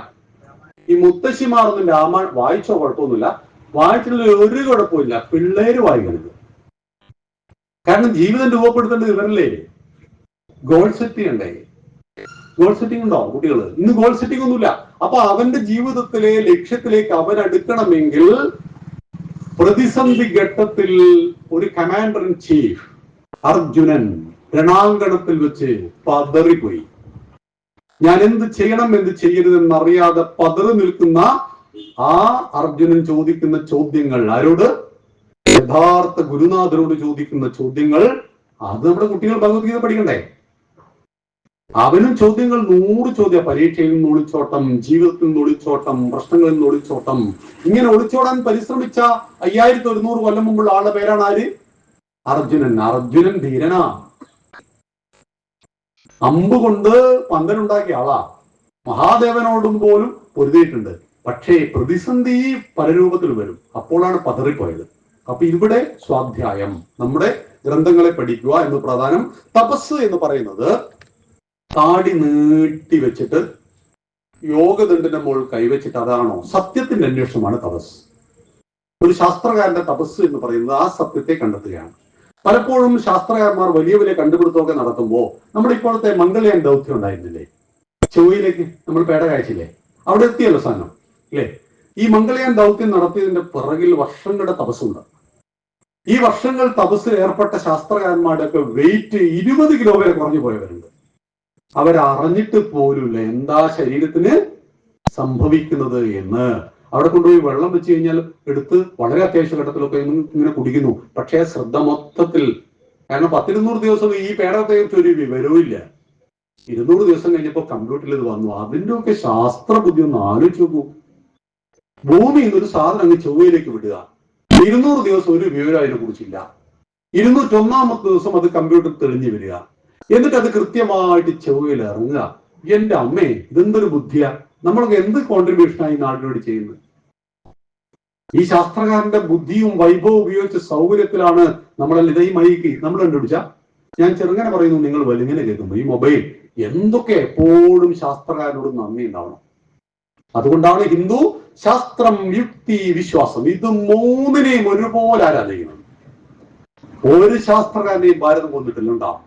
ഈ മുത്തശ്ശിമാരൊന്നും രാമായണം വായിച്ചോ കുഴപ്പമൊന്നുമില്ല, വായിച്ചിട്ടുള്ള ഒരു കുഴപ്പമില്ല. പിള്ളേര് വായിക്കണത്. കാരണം ജീവിതം രൂപപ്പെടുത്തേണ്ടത് ഇവരല്ലേ. ഗോൾ സെറ്റിംഗ് ഉണ്ടേ. ഗോൾ സെറ്റിംഗ് ഉണ്ടോ കുട്ടികൾ? ഇന്ന് ഗോൾ സെറ്റിംഗ് ഒന്നുമില്ല. അപ്പൊ അവന്റെ ജീവിതത്തിലെ ലക്ഷ്യത്തിലേക്ക് അവൻ അടുക്കണമെങ്കിൽ പ്രതിസന്ധി ഘട്ടത്തിൽ ഒരു കമാൻഡർ ഇൻ ചീഫ് അർജുനൻ രണാങ്കണത്തിൽ വെച്ച് പതറിപ്പോയി. ഞാൻ എന്ത് ചെയ്യണം എന്ത് ചെയ്യരുതെന്നറിയാതെ പതറി നിൽക്കുന്ന ആ അർജുനൻ ചോദിക്കുന്ന ചോദ്യങ്ങൾ, ആരോട്? യഥാർത്ഥ ഗുരുനാഥരോട് ചോദിക്കുന്ന ചോദ്യങ്ങൾ. അത് നമ്മുടെ കുട്ടികൾ ഭഗവത്ഗീത പഠിക്കണ്ടേ? അവനും ചോദ്യങ്ങൾ 100 ചോദ്യം. പരീക്ഷയിൽ നിന്ന് ഒളിച്ചോട്ടം, ജീവിതത്തിൽ നിന്ന് ഒളിച്ചോട്ടം, പ്രശ്നങ്ങളിൽ നിന്ന് ഒളിച്ചോട്ടം. ഇങ്ങനെ ഒളിച്ചോടാൻ പരിശ്രമിച്ച 5100 കൊല്ലം മുമ്പുള്ള ആളുടെ പേരാണ് ആര്? അർജുനൻ. അർജുനൻ ധീരനാ. അമ്പ് കൊണ്ട് പന്തലുണ്ടാക്കിയ ആളാ. മഹാദേവനോടും പോലും പൊരുതിയിട്ടുണ്ട്. പക്ഷേ പ്രതിസന്ധി പലരൂപത്തിൽ വരും. അപ്പോഴാണ് പതറിപ്പോയത്. അപ്പൊ ഇവിടെ സ്വാധ്യായം, നമ്മുടെ ഗ്രന്ഥങ്ങളെ പഠിക്കുക എന്ന് പ്രധാനം. തപസ് എന്ന് പറയുന്നത് താടി നീട്ടി വെച്ചിട്ട് യോഗദണ്ഡിന്റെ മുകളിൽ കൈവച്ചിട്ട്, അതാണോ? സത്യത്തിന്റെ അന്വേഷണമാണ് തപസ്. ഒരു ശാസ്ത്രകാരന്റെ തപസ് എന്ന് പറയുന്നത് ആ സത്യത്തെ കണ്ടെത്തുകയാണ്. പലപ്പോഴും ശാസ്ത്രകാരന്മാർ വലിയ വലിയ കണ്ടുപിടുത്തമൊക്കെ നടത്തുമ്പോൾ നമ്മുടെ ഇപ്പോഴത്തെ മംഗൾയാൻ ദൗത്യം ഉണ്ടായിരുന്നില്ലേ? ചൊവ്വയിലേക്ക് നമ്മൾ പേട കാഴ്ചയില്ലേ? അവിടെ എത്തിയല്ലോ സാധനം അല്ലേ? ഈ മംഗൾയാൻ ദൗത്യം നടത്തിയതിന്റെ പിറകിൽ വർഷങ്ങളുടെ തപസ്സുണ്ട്. ഈ വർഷങ്ങൾ തപസ്സിൽ ഏർപ്പെട്ട ശാസ്ത്രകാരന്മാരുടെ ഒക്കെ വെയിറ്റ് 20 കിലോ വരെ കുറഞ്ഞു പോയവരുണ്ട്. അവരറിഞ്ഞിട്ട് പോലുമില്ല എന്താ ശരീരത്തിന് സംഭവിക്കുന്നത് എന്ന്. അവിടെ കൊണ്ടുപോയി വെള്ളം വെച്ച് കഴിഞ്ഞാൽ എടുത്ത് വളരെ അത്യാവശ്യ ഘട്ടത്തിലൊക്കെ ഇങ്ങനെ കുടിക്കുന്നു. പക്ഷേ ശ്രദ്ധ മൊത്തത്തിൽ, കാരണം 10-200 ദിവസം ഈ പേടത്തെ ഒരു വിവരവും ഇല്ല. 200 ദിവസം കഴിഞ്ഞപ്പോൾ കമ്പ്യൂട്ടറിൽ ഇത് വന്നു. അതിന്റെ ഒക്കെ ശാസ്ത്ര ബുദ്ധി ഒന്ന് ആലോചിച്ച് നോക്കൂ. ഭൂമിയിൽ നിന്നൊരു സാധനം അങ്ങ് ചൊവ്വയിലേക്ക് വിടുക, 200 ദിവസം ഒരു വിവരം അതിനെ കുറിച്ചില്ല. 201-ാമത്തെ ദിവസം അത് കമ്പ്യൂട്ടർ തെളിഞ്ഞു വരിക. എന്നിട്ട് അത് കൃത്യമായിട്ട് ചൊവ്വയിൽ ഇറങ്ങുക. എന്റെ അമ്മേ, ഇതെന്തൊരു ബുദ്ധിയാ! നമ്മളൊക്കെ എന്ത് കോൺട്രിബ്യൂഷനായി നാടിനോട് ചെയ്യുന്നത്? ഈ ശാസ്ത്രകാരന്റെ ബുദ്ധിയും വൈഭവവും ഉപയോഗിച്ച സൗകര്യത്തിലാണ് നമ്മളെല്ലാം ഇതേ മൈക്ക് നമ്മൾ കണ്ടുപിടിച്ച. ഞാൻ ചെറുങ്ങനെ പറയുന്നു, നിങ്ങൾ വലിങ്ങനെ കേൾക്കുന്നു. ഈ മൊബൈൽ എന്തൊക്കെ എപ്പോഴും ശാസ്ത്രകാരനോട് നന്ദി ഉണ്ടാവണം. അതുകൊണ്ടാണ് ഹിന്ദു ശാസ്ത്രം, യുക്തി, വിശ്വാസം ഇത് മൂന്നിനെയും ഒരുപോലെ ആരാധിക്കുന്നത്. ഒരു ശാസ്ത്രകാരനെയും ഭാരതം കൊന്നിട്ടില്ല. ഉണ്ടാവും.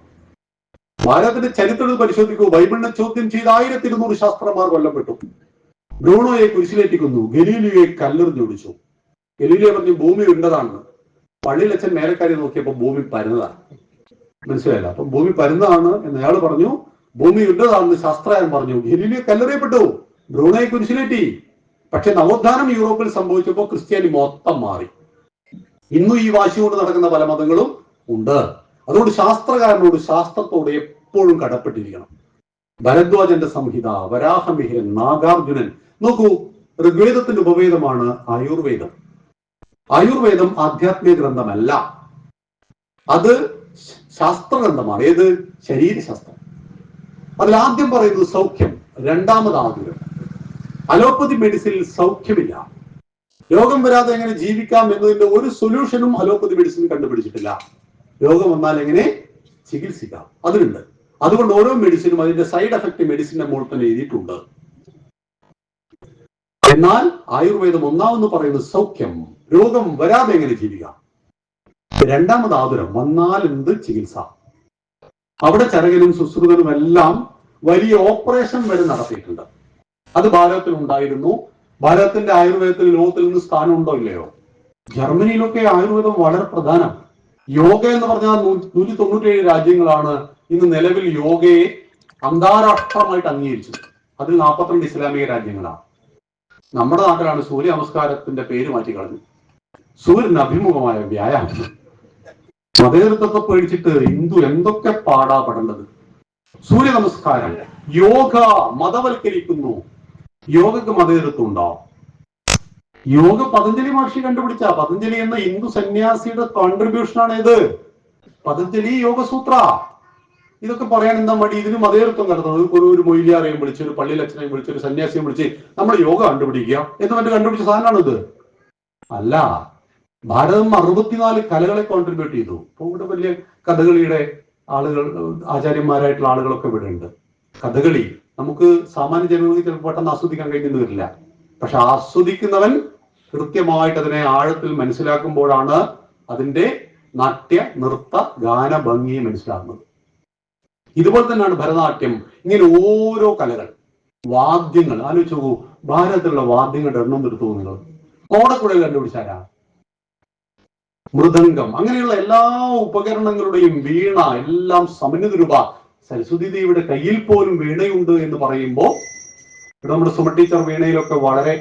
ഭാരതത്തിന്റെ ചരിത്രത്തിൽ പരിശോധിക്കൂ. ബൈബിളിനെ ചോദ്യം ചെയ്ത് 1200 ശാസ്ത്രന്മാർ കൊല്ലപ്പെട്ടു. ബ്രൂണോയെ കുരിശിലേറ്റിക്കുന്നു. ഗലീലിയോയെ കല്ലെറിഞ്ഞൊടിച്ചു. ഗലീലിയോ പറഞ്ഞു ഭൂമി ഉണ്ടതാണ്. പള്ളിയിലച്ഛൻ മേലക്കാരി നോക്കിയപ്പോ ഭൂമി പരന്നതാണ്. മനസ്സിലായില്ല. അപ്പൊ ഭൂമി പരന്നതാണ് എന്ന് അയാൾ പറഞ്ഞു. ഭൂമി ഉണ്ടതാണെന്ന് ശാസ്ത്രകാരൻ പറഞ്ഞു. ഗലീലിയോ കല്ലെറിയപ്പെട്ടു. ബ്രൂണോയെ കുരിശിലേറ്റി. പക്ഷെ നവോത്ഥാനം യൂറോപ്പിൽ സംഭവിച്ചപ്പോൾ ക്രിസ്ത്യാനി മൊത്തം മാറി. ഇന്നും ഈ വാശി കൊണ്ട് നടക്കുന്ന പല മതങ്ങളും ഉണ്ട്. അതുകൊണ്ട് ശാസ്ത്രകാരനോട്, ശാസ്ത്രത്തോട് എപ്പോഴും കടപ്പെട്ടിരിക്കണം. ഭരദ്വാജന്റെ സംഹിത, വരാഹമിഹിരൻ, നാഗാർജുനൻ. നോക്കൂ, ഋഗ്വേദത്തിന്റെ ഉപവേദമാണ് ആയുർവേദം. ആയുർവേദം ആധ്യാത്മിക ഗ്രന്ഥമല്ല, അത് ശാസ്ത്രഗ്രന്ഥമാണ്. ഏത്? ശരീരശാസ്ത്രം. അതിൽ ആദ്യം പറയുന്നത് സൗഖ്യം, രണ്ടാമത് ആതുരം. അലോപ്പതി മെഡിസിനിൽ സൗഖ്യമില്ല. രോഗം വരാതെ എങ്ങനെ ജീവിക്കാം എന്നതിന്റെ ഒരു സൊല്യൂഷനും അലോപ്പതി മെഡിസിൻ കണ്ടുപിടിച്ചിട്ടില്ല. രോഗം വന്നാൽ എങ്ങനെ ചികിത്സിക്കാം അതിലുണ്ട്. അതുകൊണ്ട് ഓരോ മെഡിസിനും അതിന്റെ സൈഡ് എഫക്ട് മെഡിസിന്റെ മുകളിൽ തന്നെ എഴുതിയിട്ടുണ്ട്. എന്നാൽ ആയുർവേദം ഒന്നാമെന്ന് പറയുന്നത് സൗഖ്യം, രോഗം വരാതെ എങ്ങനെ ജീവിക്കാം. രണ്ടാമത് ആതുരം, വന്നാൽ എന്ത് ചികിത്സ. അവിടെ ചരകനും സുശ്രുതനും എല്ലാം വലിയ ഓപ്പറേഷൻ വരെ നടത്തിയിട്ടുണ്ട്. അത് ഭാരതത്തിൽ ഉണ്ടായിരുന്നു. ഭാരതത്തിന്റെ ആയുർവേദത്തിൽ ലോകത്തിൽ നിന്ന് സ്ഥാനം ഉണ്ടോ ഇല്ലയോ? ജർമ്മനിയിലൊക്കെ ആയുർവേദം വളരെ പ്രധാനം. യോഗ എന്ന് പറഞ്ഞാൽ 197 രാജ്യങ്ങളാണ് ഇന്ന് നിലവിൽ യോഗയെ അന്താരാഷ്ട്രമായിട്ട് അംഗീകരിച്ചത്. അതിൽ 42 ഇസ്ലാമിക രാജ്യങ്ങളാണ്. നമ്മുടെ നാട്ടിലാണ് സൂര്യ നമസ്കാരത്തിന്റെ പേര് മാറ്റി കളഞ്ഞു. സൂര്യന് അഭിമുഖമായ വ്യായാമം. മതേതൃത്വത്തെ പേടിച്ചിട്ട് ഹിന്ദു എന്തൊക്കെ പാടാ പെടേണ്ടത്. സൂര്യ നമസ്കാരം, യോഗ മതവൽക്കരിക്കുന്നു. യോഗക്ക് മതേതൃത്വം ഉണ്ടോ? യോഗ പതഞ്ജലി മഹർഷി കണ്ടുപിടിച്ച, പതഞ്ജലി എന്ന ഹിന്ദു സന്യാസിയുടെ കോൺട്രിബ്യൂഷനാണ് ഇത്. പതഞ്ജലി യോഗസൂത്ര. ഇതൊക്കെ പറയാൻ എന്താ മടി? ഇതിന് മതേതൃത്വം കടത്തുന്നത് ഒരു മൊയ്ലിയാരെയും വിളിച്ച്, ഒരു പള്ളിയിലച്ഛനെയും വിളിച്ച്, ഒരു സന്യാസിയെയും വിളിച്ച് നമ്മൾ യോഗ കണ്ടുപിടിക്കുക എന്ന് മറ്റു കണ്ടുപിടിച്ച സാധനമാണിത്. അല്ല, ഭാരതം 64 കലകളെ കോൺട്രിബ്യൂട്ട് ചെയ്തു. ഇപ്പൊ ഇവിടെ വലിയ കഥകളിയുടെ ആളുകൾ, ആചാര്യന്മാരായിട്ടുള്ള ആളുകളൊക്കെ ഇവിടെ ഉണ്ട്. കഥകളി നമുക്ക് സാമാന്യ ജനങ്ങൾക്ക് ചിലപ്പോൾ പെട്ടെന്ന് ആസ്വദിക്കാൻ കഴിഞ്ഞെന്ന് വരില്ല. പക്ഷെ ആസ്വദിക്കുന്നവൻ കൃത്യമായിട്ട് അതിനെ ആഴത്തിൽ മനസ്സിലാക്കുമ്പോഴാണ് അതിന്റെ നാട്യ, നൃത്ത, ഗാന ഭംഗിയെ മനസ്സിലാക്കുന്നത്. ഇതുപോലെ തന്നെയാണ് ഭരതനാട്യം. ഇങ്ങനെ ഓരോ കലകൾ, വാദ്യങ്ങൾ ആലോചിച്ച് നോക്കൂ. ഭാരതത്തിലുള്ള വാദ്യങ്ങളുടെ എണ്ണം എടുത്തു നിങ്ങൾ. ഓടക്കുഴൽ കണ്ടുപിടിച്ചാരാ? മൃദംഗം, അങ്ങനെയുള്ള എല്ലാ ഉപകരണങ്ങളുടെയും വീണ എല്ലാം സമന്വിത രൂപ. സരസ്വതി ദേവിയുടെ കയ്യിൽ പോലും വീണയുണ്ട് എന്ന് പറയുമ്പോൾ ഇവിടെ നമ്മുടെ സുമ ടീച്ചർ വീണയിലൊക്കെ വളരെ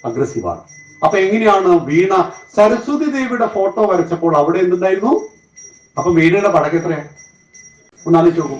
അഗ്രസീവാണ്. അപ്പൊ എങ്ങനെയാണ് വീണ? സരസ്വതി ദേവിയുടെ ഫോട്ടോ വരച്ചപ്പോൾ അവിടെ എന്തുണ്ടായിരുന്നു? അപ്പൊ വീണയുടെ പടക്കം എത്രയാ? ഒന്ന് ആലോചിച്ച് നോക്കൂ.